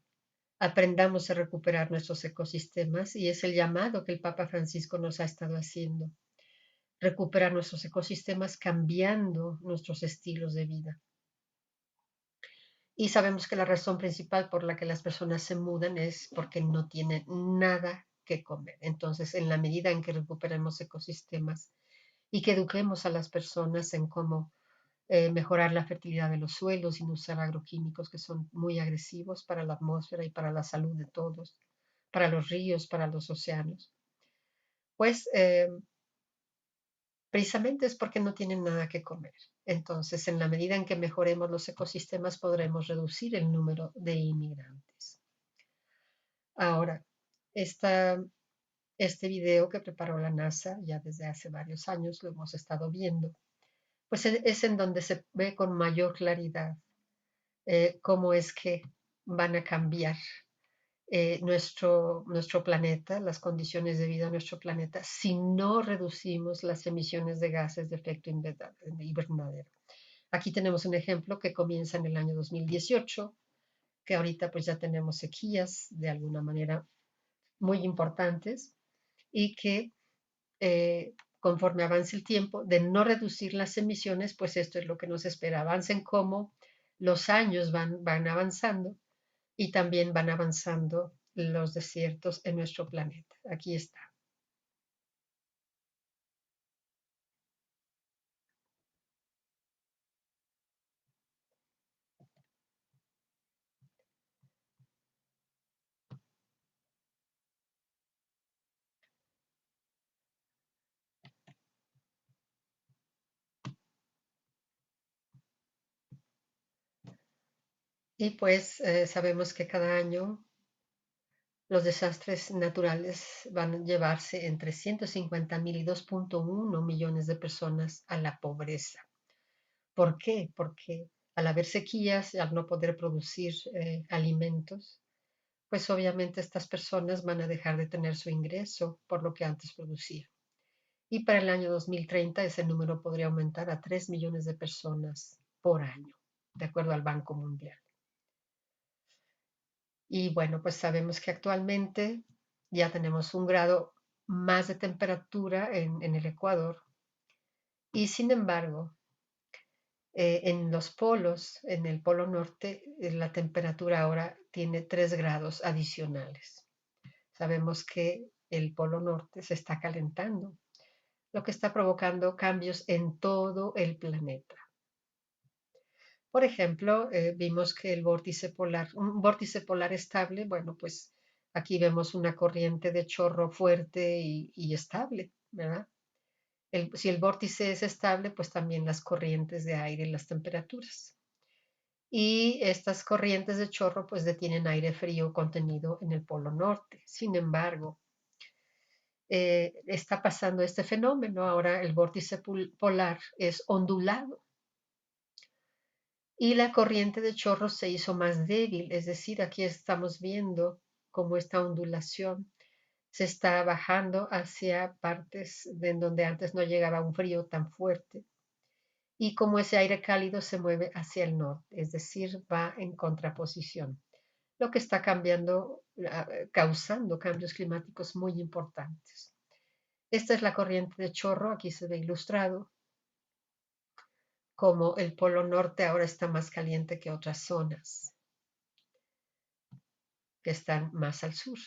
aprendamos a recuperar nuestros ecosistemas y es el llamado que el Papa Francisco nos ha estado haciendo. Recuperar nuestros ecosistemas cambiando nuestros estilos de vida. Y sabemos que la razón principal por la que las personas se mudan es porque no tienen nada que comer. Entonces, en la medida en que recuperemos ecosistemas y que eduquemos a las personas en cómo mejorar la fertilidad de los suelos sin usar agroquímicos que son muy agresivos para la atmósfera y para la salud de todos, para los ríos, para los océanos. Pues precisamente es porque no tienen nada que comer. Entonces, en la medida en que mejoremos los ecosistemas, podremos reducir el número de inmigrantes. Ahora, esta, este video que preparó la NASA ya desde hace varios años, lo hemos estado viendo, pues es en donde se ve con mayor claridad cómo es que van a cambiar nuestro planeta, las condiciones de vida de nuestro planeta, si no reducimos las emisiones de gases de efecto invernadero. Aquí tenemos un ejemplo que comienza en el año 2018, que ahorita pues ya tenemos sequías de alguna manera muy importantes y que conforme avance el tiempo de no reducir las emisiones, pues esto es lo que nos espera. Avancen como los años van avanzando y también van avanzando los desiertos en nuestro planeta. Aquí está. Y pues sabemos que cada año los desastres naturales van a llevarse entre 150.000 y 2.1 millones de personas a la pobreza. ¿Por qué? Porque al haber sequías, al no poder producir alimentos, pues obviamente estas personas van a dejar de tener su ingreso por lo que antes producían. Y para el año 2030 ese número podría aumentar a 3 millones de personas por año, de acuerdo al Banco Mundial. Y bueno, pues sabemos que actualmente ya tenemos un grado más de temperatura en el Ecuador y sin embargo, en los polos, en el polo norte, la temperatura ahora tiene 3 grados adicionales. Sabemos que el polo norte se está calentando, lo que está provocando cambios en todo el planeta. Por ejemplo, vimos que el vórtice polar, un vórtice polar estable, bueno, pues aquí vemos una corriente de chorro fuerte y estable, ¿verdad? Si el vórtice es estable, pues también las corrientes de aire y las temperaturas. Y estas corrientes de chorro pues detienen aire frío contenido en el polo norte. Sin embargo, está pasando este fenómeno. Ahora el vórtice polar es ondulado y la corriente de chorro se hizo más débil, es decir, aquí estamos viendo cómo esta ondulación se está bajando hacia partes de en donde antes no llegaba un frío tan fuerte y cómo ese aire cálido se mueve hacia el norte, es decir, va en contraposición, lo que está cambiando, causando cambios climáticos muy importantes. Esta es la corriente de chorro, aquí se ve ilustrado como el polo norte ahora está más caliente que otras zonas que están más al sur.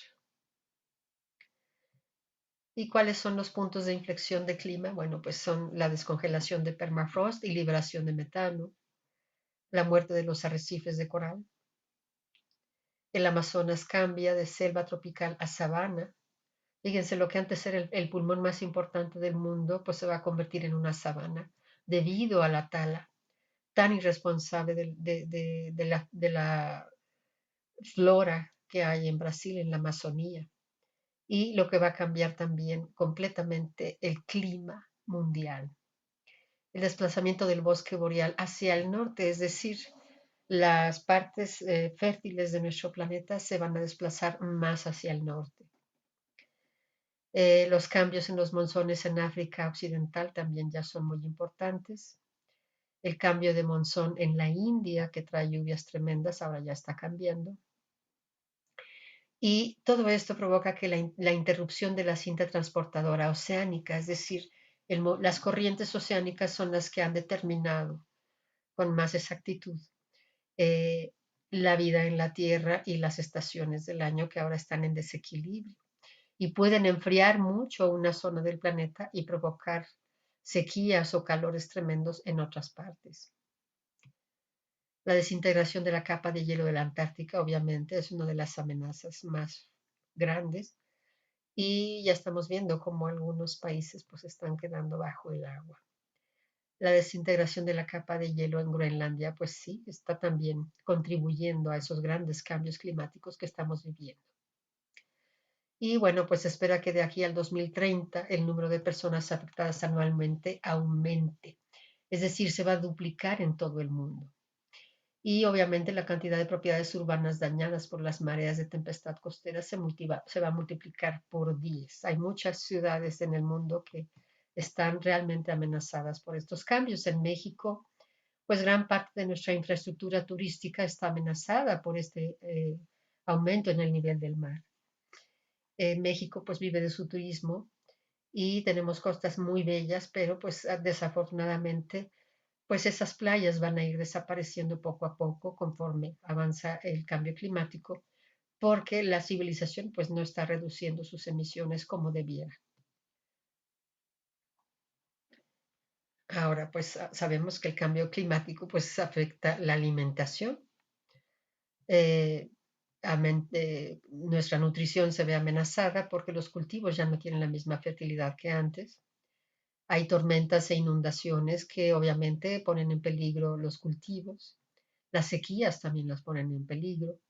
¿Y cuáles son los puntos de inflexión de clima? Bueno, pues son la descongelación de permafrost y liberación de metano, la muerte de los arrecifes de coral. El Amazonas cambia de selva tropical a sabana. Fíjense, lo que antes era el pulmón más importante del mundo, pues se va a convertir en una sabana debido a la tala tan irresponsable de la flora que hay en Brasil, en la Amazonía, y lo que va a cambiar también completamente el clima mundial. El desplazamiento del bosque boreal hacia el norte, es decir, las partes fértiles de nuestro planeta se van a desplazar más hacia el norte. Los cambios en los monzones en África Occidental también ya son muy importantes. El cambio de monzón en la India, que trae lluvias tremendas, ahora ya está cambiando. Y todo esto provoca que la interrupción de la cinta transportadora oceánica, es decir, las corrientes oceánicas son las que han determinado con más exactitud eh, la vida en la Tierra y las estaciones del año que ahora están en desequilibrio y pueden enfriar mucho una zona del planeta y provocar sequías o calores tremendos en otras partes. La desintegración de la capa de hielo de la Antártica, obviamente, es una de las amenazas más grandes y ya estamos viendo cómo algunos países pues están quedando bajo el agua. La desintegración de la capa de hielo en Groenlandia, pues sí, está también contribuyendo a esos grandes cambios climáticos que estamos viviendo. Y bueno, pues se espera que de aquí al 2030 el número de personas afectadas anualmente aumente, es decir, se va a duplicar en todo el mundo. Y obviamente la cantidad de propiedades urbanas dañadas por las mareas de tempestad costera se va a multiplicar por 10. Hay muchas ciudades en el mundo que están realmente amenazadas por estos cambios. En México, pues gran parte de nuestra infraestructura turística está amenazada por este aumento en el nivel del mar. México pues vive de su turismo y tenemos costas muy bellas, pero pues desafortunadamente pues esas playas van a ir desapareciendo poco a poco conforme avanza el cambio climático, porque la civilización pues no está reduciendo sus emisiones como debiera. Ahora pues sabemos que el cambio climático pues afecta la alimentación. Eh, Nuestra nutrición se ve amenazada porque los cultivos ya no tienen la misma fertilidad que antes. Hay tormentas e inundaciones que obviamente ponen en peligro los cultivos. Las sequías también las ponen en peligro.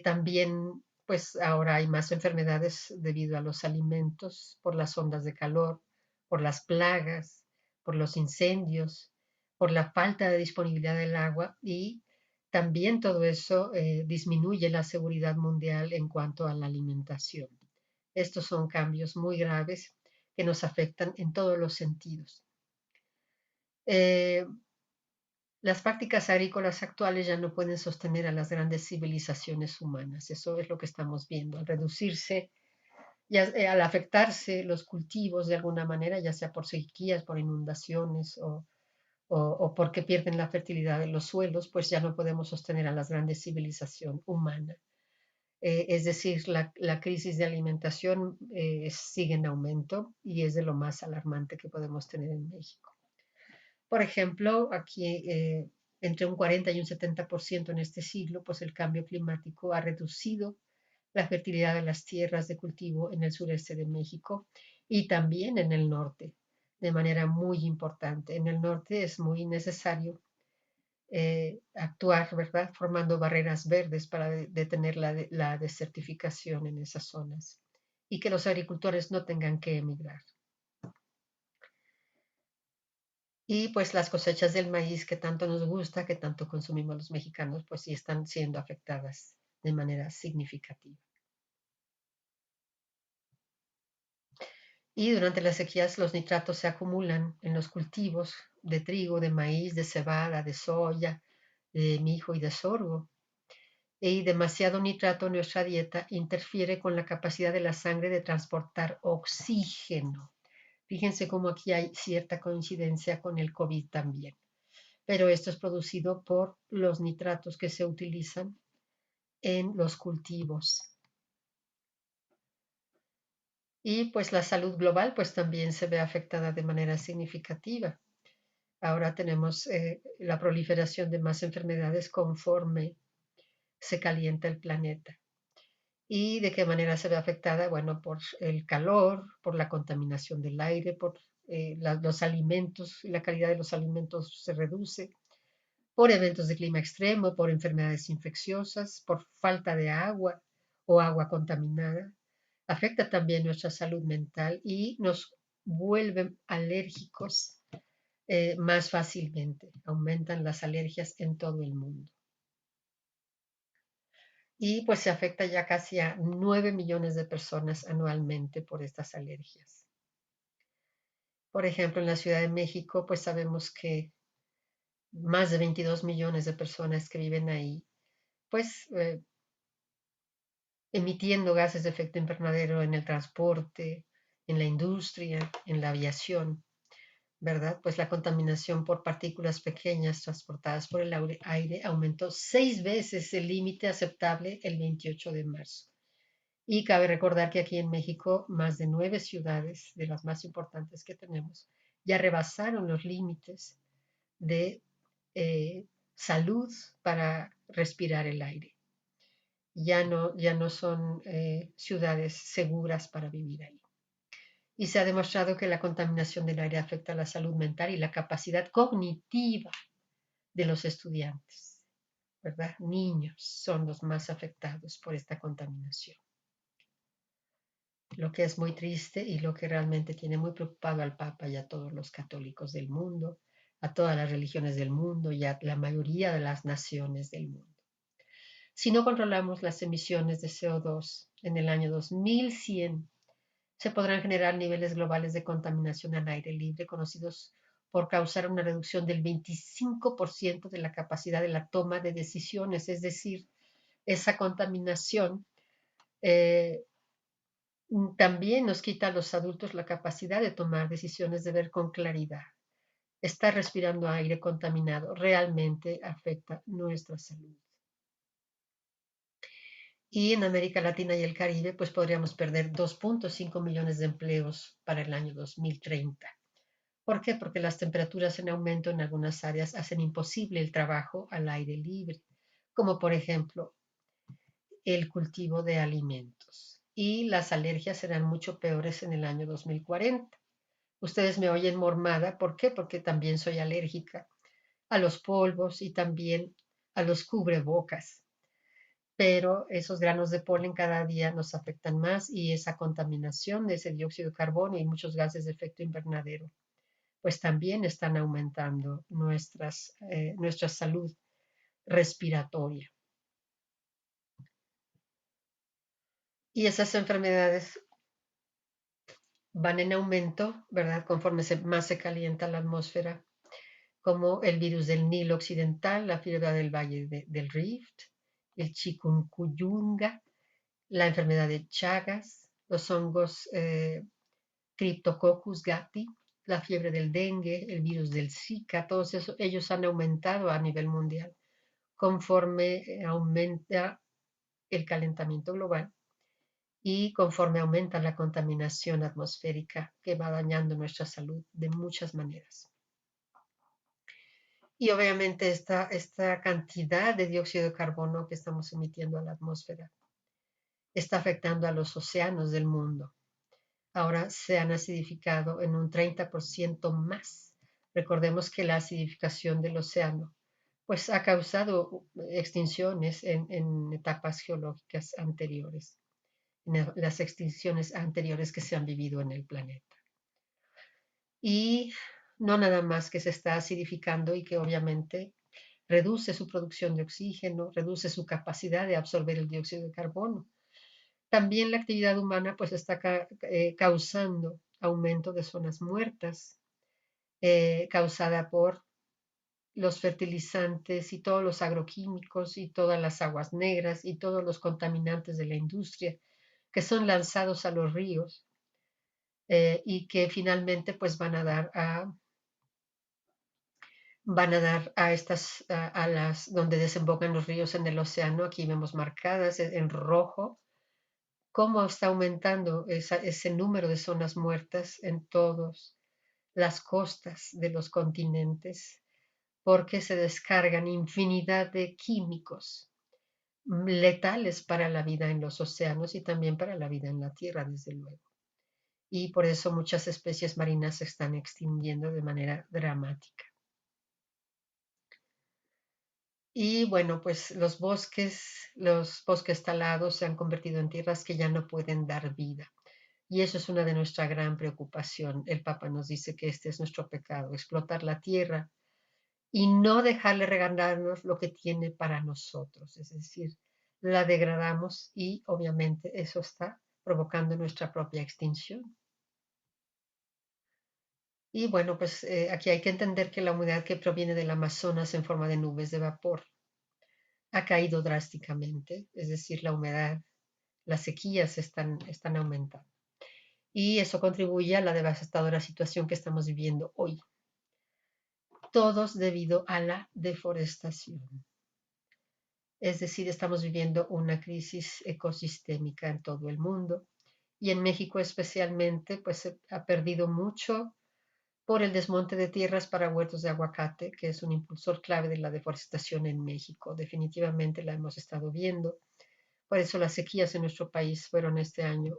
También, pues ahora hay más enfermedades debido a los alimentos, por las ondas de calor, por las plagas, por los incendios, por la falta de disponibilidad del agua y también todo eso disminuye la seguridad mundial en cuanto a la alimentación. Estos son cambios muy graves que nos afectan en todos los sentidos. Eh, las prácticas agrícolas actuales ya no pueden sostener a las grandes civilizaciones humanas. Eso es lo que estamos viendo. Al reducirse, al afectarse los cultivos de alguna manera, ya sea por sequías, por inundaciones o porque pierden la fertilidad de los suelos, pues ya no podemos sostener a las grandes civilizaciones humanas. Es decir, la crisis de alimentación sigue en aumento y es de lo más alarmante que podemos tener en México. Por ejemplo, aquí entre un 40 y un 70% en este siglo, pues el cambio climático ha reducido la fertilidad de las tierras de cultivo en el sureste de México y también en el norte, de manera muy importante. En el norte es muy necesario actuar, ¿verdad? Formando barreras verdes para detener la desertificación en esas zonas y que los agricultores no tengan que emigrar. Y pues las cosechas del maíz que tanto nos gusta, que tanto consumimos los mexicanos, pues sí están siendo afectadas de manera significativa. Y durante las sequías los nitratos se acumulan en los cultivos de trigo, de maíz, de cebada, de soya, de mijo y de sorgo. Y demasiado nitrato en nuestra dieta interfiere con la capacidad de la sangre de transportar oxígeno. Fíjense cómo aquí hay cierta coincidencia con el COVID también. Pero esto es producido por los nitratos que se utilizan en los cultivos. Y pues la salud global pues también se ve afectada de manera significativa. Ahora tenemos la proliferación de más enfermedades conforme se calienta el planeta. ¿Y de qué manera se ve afectada? Bueno, por el calor, por la contaminación del aire, por los alimentos, la calidad de los alimentos se reduce, por eventos de clima extremo, por enfermedades infecciosas, por falta de agua o agua contaminada. Afecta también nuestra salud mental y nos vuelve alérgicos más fácilmente. Aumentan las alergias en todo el mundo. Y pues se afecta ya casi a 9 millones de personas anualmente por estas alergias. Por ejemplo, en la Ciudad de México, pues sabemos que más de 22 millones de personas que viven ahí, pues emitiendo gases de efecto invernadero en el transporte, en la industria, en la aviación, ¿verdad? Pues la contaminación por partículas pequeñas transportadas por el aire aumentó 6 veces el límite aceptable el 28 de marzo. Y cabe recordar que aquí en México más de 9 ciudades, de las más importantes que tenemos, ya rebasaron los límites de salud para respirar el aire. Ya no son ciudades seguras para vivir ahí. Y se ha demostrado que la contaminación del aire afecta la salud mental y la capacidad cognitiva de los estudiantes, ¿verdad? Niños son los más afectados por esta contaminación. Lo que es muy triste y lo que realmente tiene muy preocupado al Papa y a todos los católicos del mundo, a todas las religiones del mundo y a la mayoría de las naciones del mundo. Si no controlamos las emisiones de CO2 en el año 2100, se podrán generar niveles globales de contaminación al aire libre conocidos por causar una reducción del 25% de la capacidad de la toma de decisiones, es decir, esa contaminación eh, también nos quita a los adultos la capacidad de tomar decisiones, de ver con claridad. Estar respirando aire contaminado realmente afecta nuestra salud. Y en América Latina y el Caribe, pues podríamos perder 2.5 millones de empleos para el año 2030. ¿Por qué? Porque las temperaturas en aumento en algunas áreas hacen imposible el trabajo al aire libre, como por ejemplo el cultivo de alimentos. Y las alergias serán mucho peores en el año 2040. Ustedes me oyen mormada, ¿por qué? Porque también soy alérgica a los polvos y también a los cubrebocas. Pero esos granos de polen cada día nos afectan más y esa contaminación de ese dióxido de carbono y muchos gases de efecto invernadero, pues también están aumentando nuestra salud respiratoria. Y esas enfermedades van en aumento, ¿verdad? Conforme más se calienta la atmósfera, como el virus del Nilo Occidental, la fiebre del Valle del Rift, el chikungunya, la enfermedad de Chagas, los hongos Cryptococcus gattii, la fiebre del dengue, el virus del Zika, todos ellos han aumentado a nivel mundial conforme aumenta el calentamiento global y conforme aumenta la contaminación atmosférica que va dañando nuestra salud de muchas maneras. Y obviamente esta cantidad de dióxido de carbono que estamos emitiendo a la atmósfera está afectando a los océanos del mundo. Ahora se han acidificado en un 30% más. Recordemos que la acidificación del océano pues ha causado extinciones en etapas geológicas anteriores, en las extinciones anteriores que se han vivido en el planeta. Y no nada más que se está acidificando y que obviamente reduce su producción de oxígeno, reduce su capacidad de absorber el dióxido de carbono. También la actividad humana pues está causando aumento de zonas muertas, causada por los fertilizantes y todos los agroquímicos y todas las aguas negras y todos los contaminantes de la industria que son lanzados a los ríos y que finalmente pues van a dar a estas, a las, donde desembocan los ríos en el océano, aquí vemos marcadas en rojo, cómo está aumentando ese número de zonas muertas en todas las costas de los continentes, porque se descargan infinidad de químicos letales para la vida en los océanos y también para la vida en la tierra, desde luego. Y por eso muchas especies marinas se están extinguiendo de manera dramática. Y bueno, pues los bosques talados se han convertido en tierras que ya no pueden dar vida. Y eso es una de nuestra gran preocupación. El Papa nos dice que este es nuestro pecado, explotar la tierra y no dejarle regalarnos lo que tiene para nosotros. Es decir, la degradamos y obviamente eso está provocando nuestra propia extinción. Y bueno, pues aquí hay que entender que la humedad que proviene del Amazonas en forma de nubes de vapor ha caído drásticamente, es decir, la humedad, las sequías están aumentando. Y eso contribuye a la devastadora situación que estamos viviendo hoy, todos debido a la deforestación. Es decir, estamos viviendo una crisis ecosistémica en todo el mundo y en México especialmente, pues se ha perdido mucho por el desmonte de tierras para huertos de aguacate, que es un impulsor clave de la deforestación en México. Definitivamente la hemos estado viendo. Por eso las sequías en nuestro país fueron este año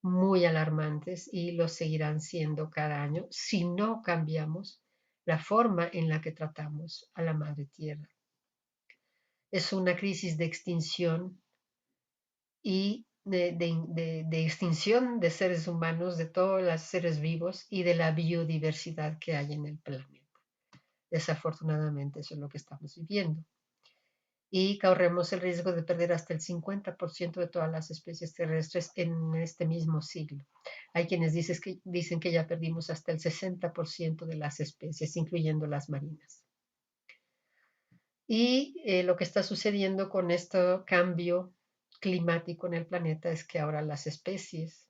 muy alarmantes y lo seguirán siendo cada año si no cambiamos la forma en la que tratamos a la madre tierra. Es una crisis de extinción y de extinción de seres humanos, de todos los seres vivos y de la biodiversidad que hay en el planeta. Desafortunadamente, eso es lo que estamos viviendo. Y corremos el riesgo de perder hasta el 50% de todas las especies terrestres en este mismo siglo. Hay quienes dicen que ya perdimos hasta el 60% de las especies, incluyendo las marinas. Y lo que está sucediendo con este cambio climático en el planeta es que ahora las especies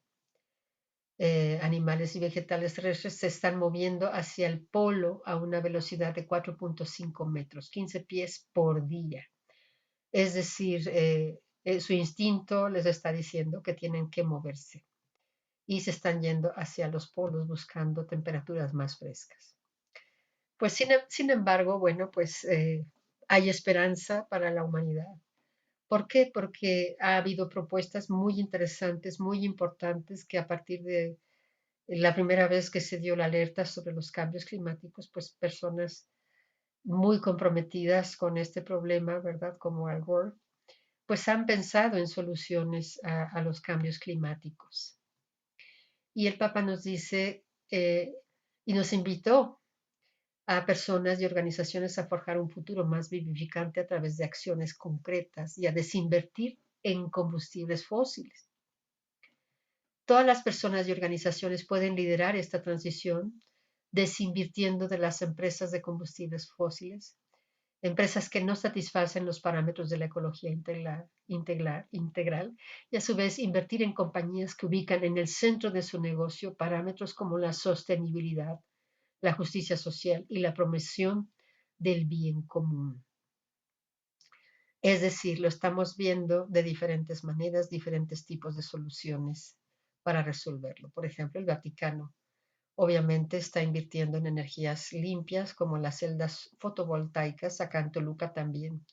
animales y vegetales terrestres se están moviendo hacia el polo a una velocidad de 4.5 metros, 15 pies por día. Es decir, su instinto les está diciendo que tienen que moverse y se están yendo hacia los polos buscando temperaturas más frescas. Pues sin embargo, bueno, pues hay esperanza para la humanidad. ¿Por qué? Porque ha habido propuestas muy interesantes, muy importantes, que a partir de la primera vez que se dio la alerta sobre los cambios climáticos, pues personas muy comprometidas con este problema, ¿verdad? Como Al Gore, pues han pensado en soluciones a los cambios climáticos. Y el Papa nos dice y nos invitó a personas y organizaciones a forjar un futuro más vivificante a través de acciones concretas y a desinvertir en combustibles fósiles. Todas las personas y organizaciones pueden liderar esta transición desinvirtiendo de las empresas de combustibles fósiles, empresas que no satisfacen los parámetros de la ecología integral y a su vez invertir en compañías que ubican en el centro de su negocio parámetros como la sostenibilidad, la justicia social y la promoción del bien común. Es decir, lo estamos viendo de diferentes maneras, diferentes tipos de soluciones para resolverlo. Por ejemplo, el Vaticano obviamente está invirtiendo en energías limpias como las celdas fotovoltaicas. Acá en Toluca también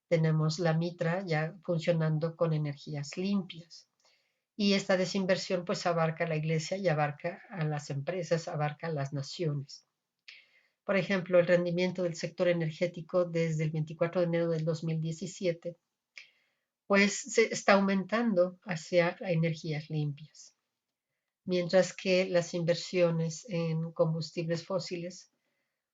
tenemos la Mitra ya funcionando con energías limpias. Y esta desinversión pues abarca a la iglesia y abarca a las empresas, abarca a las naciones. Por ejemplo, el rendimiento del sector energético desde el 24 de enero del 2017 pues se está aumentando hacia energías limpias, mientras que las inversiones en combustibles fósiles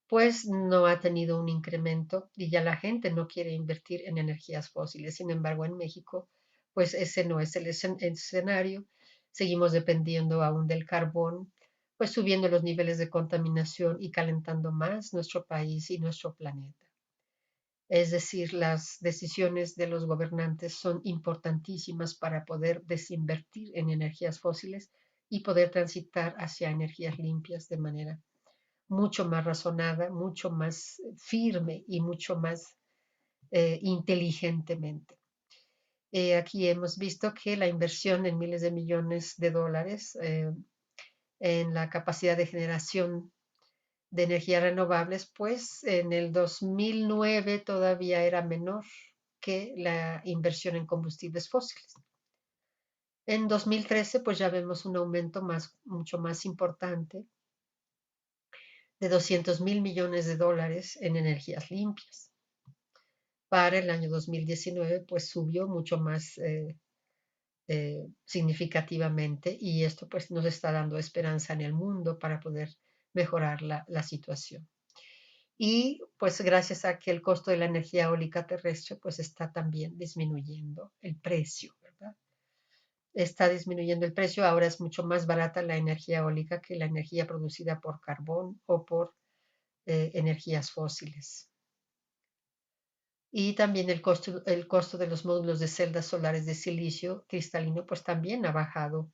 pues no ha tenido un incremento y ya la gente no quiere invertir en energías fósiles. Sin embargo, en México, pues ese no es el escenario. Seguimos dependiendo aún del carbón, pues subiendo los niveles de contaminación y calentando más nuestro país y nuestro planeta. Es decir, las decisiones de los gobernantes son importantísimas para poder desinvertir en energías fósiles y poder transitar hacia energías limpias de manera mucho más razonada, mucho más firme y mucho más inteligentemente. Aquí hemos visto que la inversión en miles de millones de dólares en la capacidad de generación de energías renovables, pues en el 2009 todavía era menor que la inversión en combustibles fósiles. En 2013, pues ya vemos un aumento mucho más importante de 200 mil millones de dólares en energías limpias. Para el año 2019, pues subió mucho más significativamente y esto pues nos está dando esperanza en el mundo para poder mejorar la situación. Y pues gracias a que el costo de la energía eólica terrestre pues está también disminuyendo el precio, ¿verdad? Está disminuyendo el precio, ahora es mucho más barata la energía eólica que la energía producida por carbón o por energías fósiles. Y también el costo de los módulos de celdas solares de silicio cristalino pues también ha bajado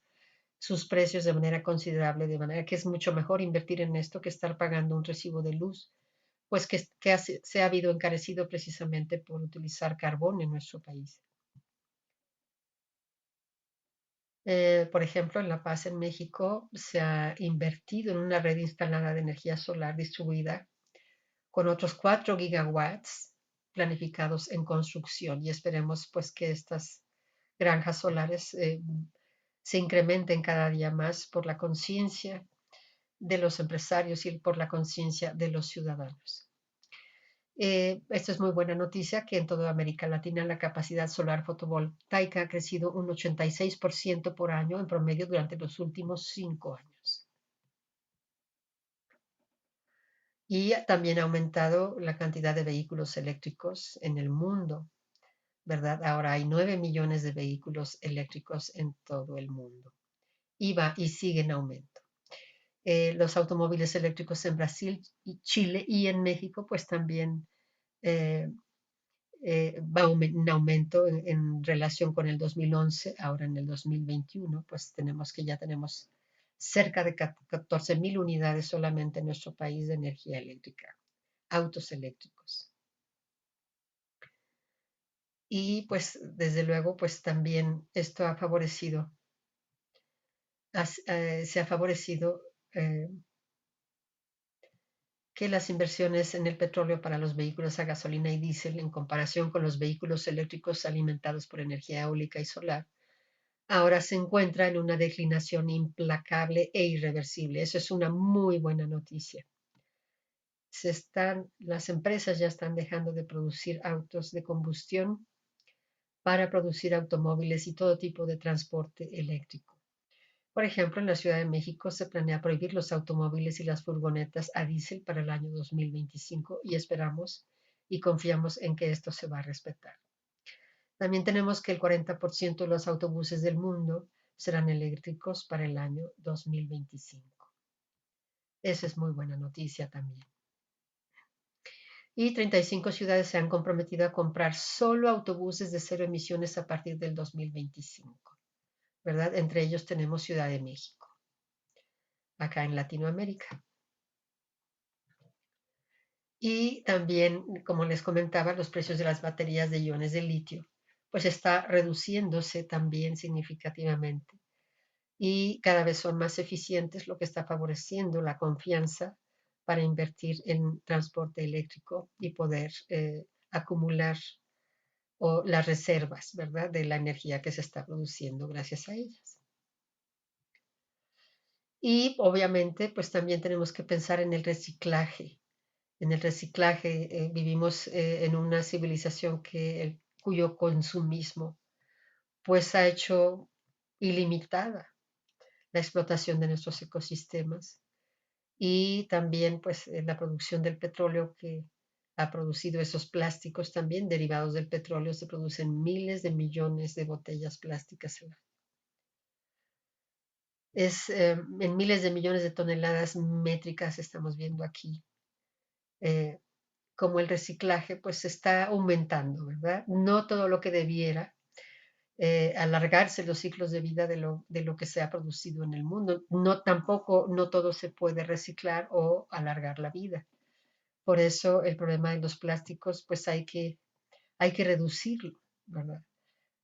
sus precios de manera considerable, de manera que es mucho mejor invertir en esto que estar pagando un recibo de luz, pues que se ha habido encarecido precisamente por utilizar carbón en nuestro país. Por ejemplo, en La Paz, en México, se ha invertido en una red instalada de energía solar distribuida con otros 4 gigawatts planificados en construcción y esperemos pues que estas granjas solares se incrementen cada día más por la conciencia de los empresarios y por la conciencia de los ciudadanos. Esto es muy buena noticia que en toda América Latina la capacidad solar fotovoltaica ha crecido un 86% por año en promedio durante los últimos 5 años. Y también ha aumentado la cantidad de vehículos eléctricos en el mundo, ¿verdad? Ahora hay 9 millones de vehículos eléctricos en todo el mundo y va y sigue en aumento. Los automóviles eléctricos en Brasil y Chile y en México, pues también eh, va en aumento en relación con el 2011. Ahora en el 2021, pues ya tenemos cerca de 14.000 unidades solamente en nuestro país de energía eléctrica, autos eléctricos. Y pues desde luego, pues también esto ha favorecido, se ha favorecido que las inversiones en el petróleo para los vehículos a gasolina y diésel en comparación con los vehículos eléctricos alimentados por energía eólica y solar ahora se encuentra en una declinación implacable e irreversible. Eso es una muy buena noticia. Las empresas ya están dejando de producir autos de combustión para producir automóviles y todo tipo de transporte eléctrico. Por ejemplo, en la Ciudad de México se planea prohibir los automóviles y las furgonetas a diésel para el año 2025 y esperamos y confiamos en que esto se va a respetar. También tenemos que el 40% de los autobuses del mundo serán eléctricos para el año 2025. Esa es muy buena noticia también. Y 35 ciudades se han comprometido a comprar solo autobuses de cero emisiones a partir del 2025, ¿verdad? Entre ellos tenemos Ciudad de México, acá en Latinoamérica. Y también, como les comentaba, los precios de las baterías de iones de litio, pues está reduciéndose también significativamente y cada vez son más eficientes, lo que está favoreciendo la confianza para invertir en transporte eléctrico y poder acumular las reservas, ¿verdad?, de la energía que se está produciendo gracias a ellas. Y obviamente, pues también tenemos que pensar en el reciclaje. En el reciclaje vivimos en una civilización cuyo consumismo pues ha hecho ilimitada la explotación de nuestros ecosistemas y también pues la producción del petróleo que ha producido esos plásticos también derivados del petróleo se producen miles de millones de botellas plásticas al año. En miles de millones de toneladas métricas estamos viendo aquí eh, como el reciclaje pues está aumentando, ¿verdad? No todo lo que debiera alargarse los ciclos de vida de lo que se ha producido en el mundo. No tampoco, no todo se puede reciclar o alargar la vida. Por eso el problema de los plásticos, pues hay que reducirlo, ¿verdad?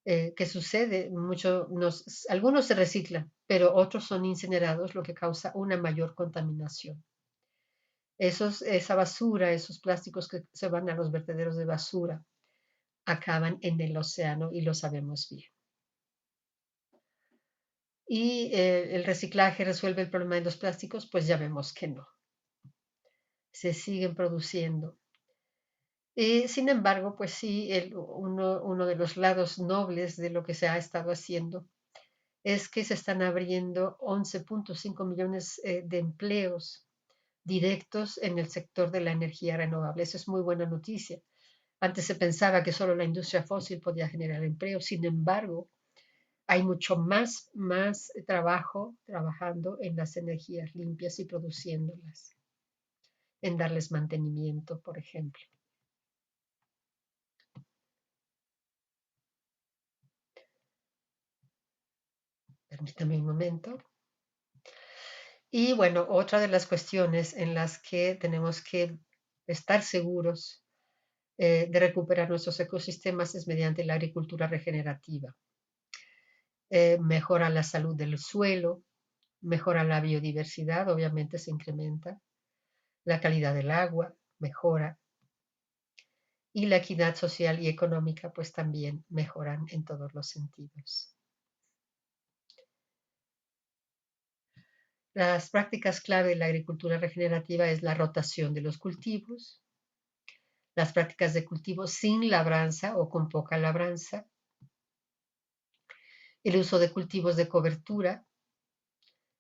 ¿Qué sucede? Algunos se reciclan, pero otros son incinerados, lo que causa una mayor contaminación. Esa basura, esos plásticos que se van a los vertederos de basura, acaban en el océano y lo sabemos bien. Y el reciclaje resuelve el problema de los plásticos, pues ya vemos que no. Se siguen produciendo. Sin embargo, pues sí, uno de los lados nobles de lo que se ha estado haciendo es que se están abriendo 11.5 millones de empleos directos en el sector de la energía renovable. Eso es muy buena noticia. Antes se pensaba que solo la industria fósil podía generar empleo. Sin embargo, hay mucho más trabajo trabajando en las energías limpias y produciéndolas, en darles mantenimiento, por ejemplo. Permítame un momento. Y bueno, otra de las cuestiones en las que tenemos que estar seguros de recuperar nuestros ecosistemas es mediante la agricultura regenerativa. mejora la salud del suelo, mejora la biodiversidad, obviamente se incrementa, la calidad del agua mejora y la equidad social y económica pues también mejoran en todos los sentidos. Las prácticas clave de la agricultura regenerativa es la rotación de los cultivos, las prácticas de cultivo sin labranza o con poca labranza, el uso de cultivos de cobertura,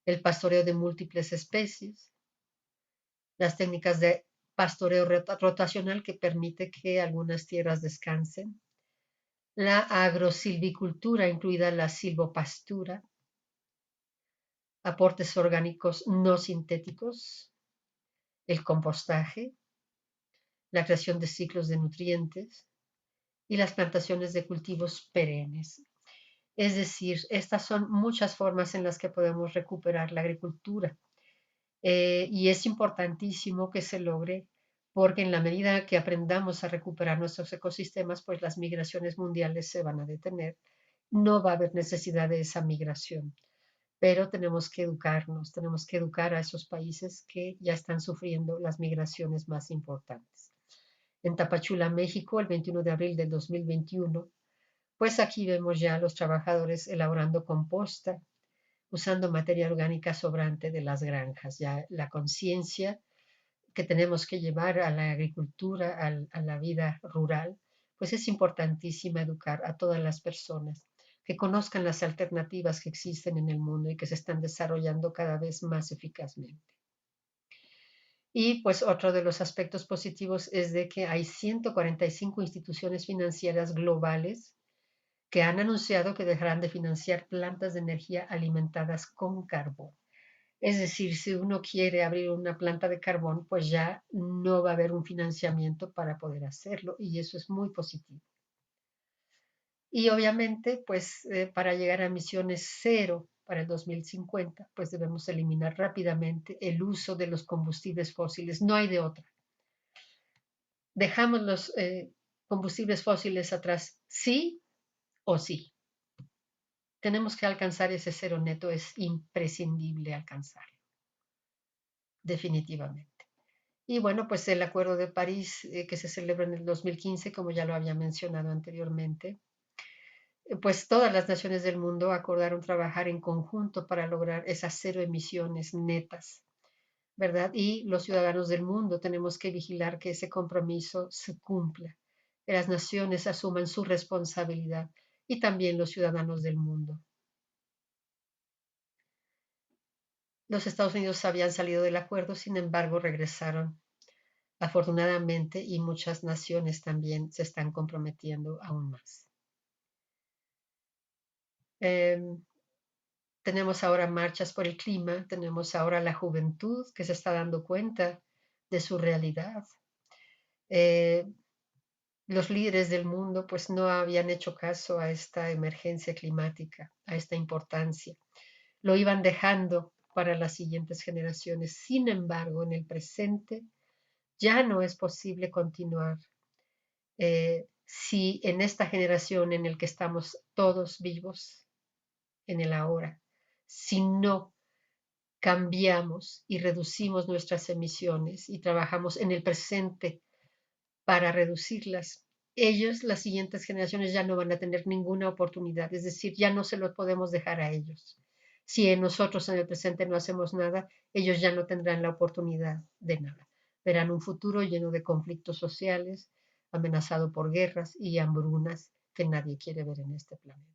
el pastoreo de múltiples especies, las técnicas de pastoreo rotacional que permite que algunas tierras descansen, la agrosilvicultura, incluida la silvopastura, aportes orgánicos no sintéticos, el compostaje, la creación de ciclos de nutrientes y las plantaciones de cultivos perennes. Es decir, estas son muchas formas en las que podemos recuperar la agricultura. Y es importantísimo que se logre porque en la medida que aprendamos a recuperar nuestros ecosistemas, pues las migraciones mundiales se van a detener. No va a haber necesidad de esa migración, pero tenemos que educarnos, tenemos que educar a esos países que ya están sufriendo las migraciones más importantes. En Tapachula, México, el 21 de abril del 2021, pues aquí vemos ya a los trabajadores elaborando composta, usando materia orgánica sobrante de las granjas. Ya la conciencia que tenemos que llevar a la agricultura, a la vida rural, pues es importantísima educar a todas las personas que conozcan las alternativas que existen en el mundo y que se están desarrollando cada vez más eficazmente. Y pues otro de los aspectos positivos es de que hay 145 instituciones financieras globales que han anunciado que dejarán de financiar plantas de energía alimentadas con carbón. Es decir, si uno quiere abrir una planta de carbón, pues ya no va a haber un financiamiento para poder hacerlo y eso es muy positivo. Y obviamente, pues para llegar a emisiones cero para el 2050, pues debemos eliminar rápidamente el uso de los combustibles fósiles. No hay de otra. Dejamos los combustibles fósiles atrás, sí o sí. Tenemos que alcanzar ese cero neto, es imprescindible alcanzarlo, definitivamente. Y bueno, pues el Acuerdo de París que se celebra en el 2015, como ya lo había mencionado anteriormente, pues todas las naciones del mundo acordaron trabajar en conjunto para lograr esas cero emisiones netas, ¿verdad? Y los ciudadanos del mundo tenemos que vigilar que ese compromiso se cumpla, que las naciones asuman su responsabilidad y también los ciudadanos del mundo. Los Estados Unidos habían salido del acuerdo, sin embargo, regresaron afortunadamente y muchas naciones también se están comprometiendo aún más. Tenemos ahora marchas por el clima, tenemos ahora la juventud que se está dando cuenta de su realidad. Eh, los líderes del mundo pues no habían hecho caso a esta emergencia climática, a esta importancia. Lo iban dejando para las siguientes generaciones. Sin embargo, en el presente ya no es posible continuar si en esta generación en la que estamos todos vivos, en el ahora, si no cambiamos y reducimos nuestras emisiones y trabajamos en el presente para reducirlas, ellos, las siguientes generaciones, ya no van a tener ninguna oportunidad, es decir, ya no se lo podemos dejar a ellos. Si nosotros en el presente no hacemos nada, ellos ya no tendrán la oportunidad de nada. Verán un futuro lleno de conflictos sociales, amenazado por guerras y hambrunas que nadie quiere ver en este planeta.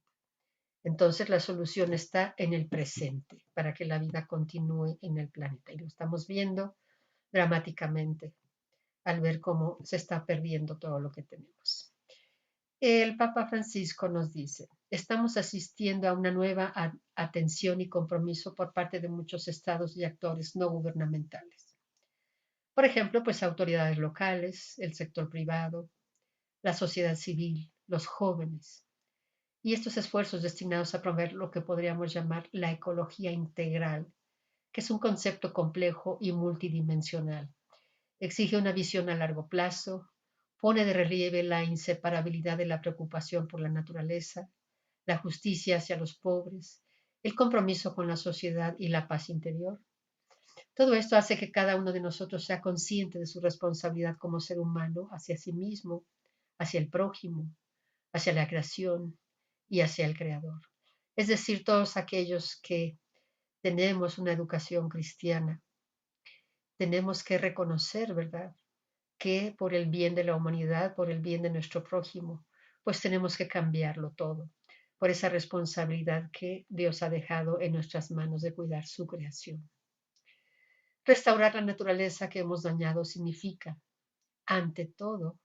Entonces la solución está en el presente para que la vida continúe en el planeta. Y lo estamos viendo dramáticamente al ver cómo se está perdiendo todo lo que tenemos. El Papa Francisco nos dice, estamos asistiendo a una nueva atención y compromiso por parte de muchos estados y actores no gubernamentales. Por ejemplo, pues autoridades locales, el sector privado, la sociedad civil, los jóvenes, y estos esfuerzos destinados a promover lo que podríamos llamar la ecología integral, que es un concepto complejo y multidimensional. Exige una visión a largo plazo, pone de relieve la inseparabilidad de la preocupación por la naturaleza, la justicia hacia los pobres, el compromiso con la sociedad y la paz interior. Todo esto hace que cada uno de nosotros sea consciente de su responsabilidad como ser humano hacia sí mismo, hacia el prójimo, hacia la creación y hacia el Creador. Es decir, todos aquellos que tenemos una educación cristiana, tenemos que reconocer, ¿verdad?, que por el bien de la humanidad, por el bien de nuestro prójimo, pues tenemos que cambiarlo todo, por esa responsabilidad que Dios ha dejado en nuestras manos de cuidar su creación. Restaurar la naturaleza que hemos dañado significa, ante todo,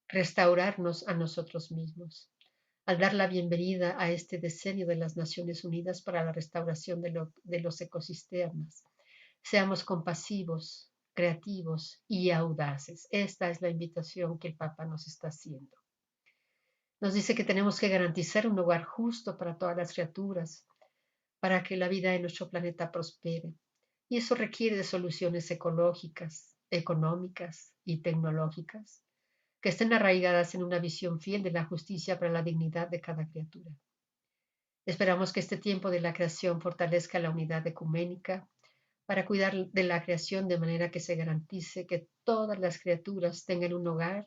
restaurarnos a nosotros mismos. Al dar la bienvenida a este decenio de las Naciones Unidas para la restauración de los ecosistemas, seamos compasivos, creativos y audaces. Esta es la invitación que el Papa nos está haciendo. Nos dice que tenemos que garantizar un hogar justo para todas las criaturas, para que la vida en nuestro planeta prospere. Y eso requiere de soluciones ecológicas, económicas y tecnológicas que estén arraigadas en una visión fiel de la justicia para la dignidad de cada criatura. Esperamos que este tiempo de la creación fortalezca la unidad ecuménica para cuidar de la creación de manera que se garantice que todas las criaturas tengan un hogar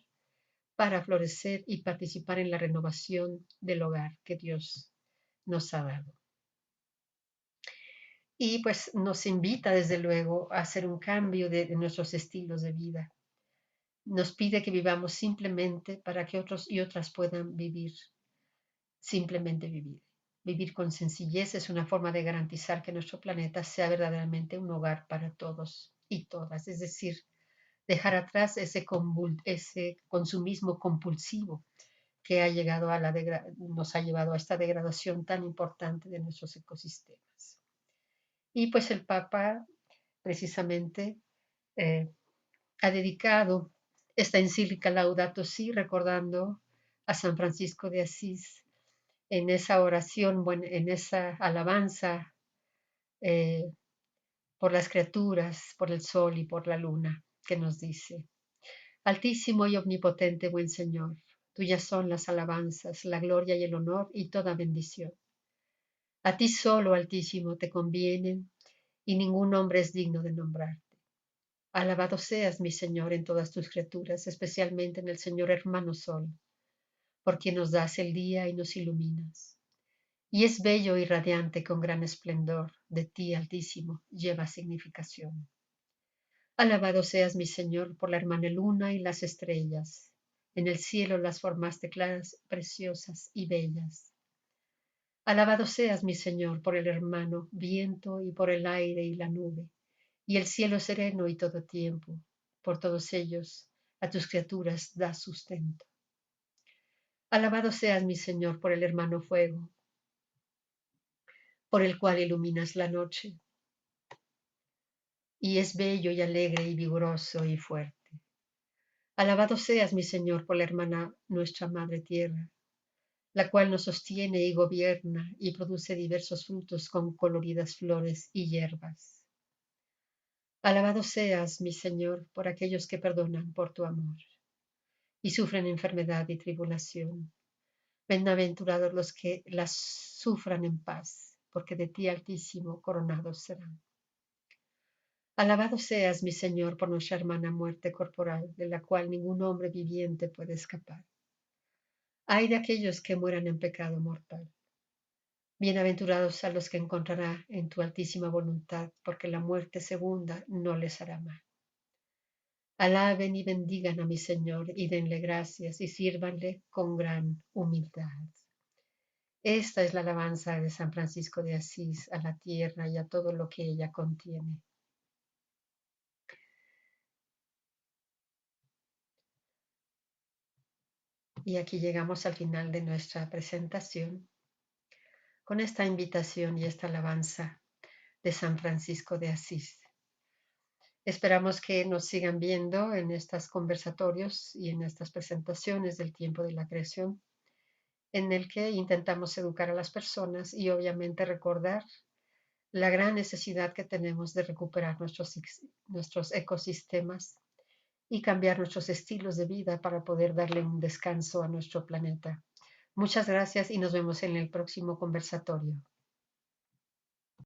para florecer y participar en la renovación del hogar que Dios nos ha dado. Y pues nos invita desde luego a hacer un cambio de nuestros estilos de vida. Nos pide que vivamos simplemente para que otros y otras puedan vivir, simplemente vivir. Vivir con sencillez es una forma de garantizar que nuestro planeta sea verdaderamente un hogar para todos y todas, es decir, dejar atrás ese consumismo compulsivo que nos ha llevado a esta degradación tan importante de nuestros ecosistemas. Y pues el Papa precisamente eh, ha dedicado esta encíclica Laudato Si, recordando a San Francisco de Asís en esa oración, bueno, en esa alabanza eh, por las criaturas, por el sol y por la luna, que nos dice: Altísimo y omnipotente buen Señor, tuyas son las alabanzas, la gloria y el honor y toda bendición. A ti solo, Altísimo, te convienen y ningún nombre es digno de nombrarte. Alabado seas, mi Señor, en todas tus criaturas, especialmente en el Señor hermano Sol, por quien nos das el día y nos iluminas. Y es bello y radiante con gran esplendor, de ti, Altísimo, lleva significación. Alabado seas, mi Señor, por la hermana luna y las estrellas. En el cielo las formaste claras, preciosas y bellas. Alabado seas, mi Señor, por el hermano viento y por el aire y la nube, y el cielo sereno y todo tiempo. Por todos ellos, a tus criaturas das sustento. Alabado seas, mi Señor, por el hermano fuego, por el cual iluminas la noche, y es bello y alegre y vigoroso y fuerte. Alabado seas, mi Señor, por la hermana nuestra Madre Tierra, la cual nos sostiene y gobierna y produce diversos frutos con coloridas flores y hierbas. Alabado seas, mi Señor, por aquellos que perdonan por tu amor y sufren enfermedad y tribulación. Bienaventurados los que las sufran en paz, porque de ti, Altísimo, coronados serán. Alabado seas, mi Señor, por nuestra hermana muerte corporal, de la cual ningún hombre viviente puede escapar. Ay de aquellos que mueran en pecado mortal. Bienaventurados a los que encontrará en tu altísima voluntad, porque la muerte segunda no les hará mal. Alaben y bendigan a mi Señor y denle gracias y sírvanle con gran humildad. Esta es la alabanza de San Francisco de Asís a la tierra y a todo lo que ella contiene. Y aquí llegamos al final de nuestra presentación con esta invitación y esta alabanza de San Francisco de Asís. Esperamos que nos sigan viendo en estos conversatorios y en estas presentaciones del tiempo de la creación, en el que intentamos educar a las personas y obviamente recordar la gran necesidad que tenemos de recuperar nuestros ecosistemas y cambiar nuestros estilos de vida para poder darle un descanso a nuestro planeta, Muchas gracias y nos vemos en el próximo conversatorio.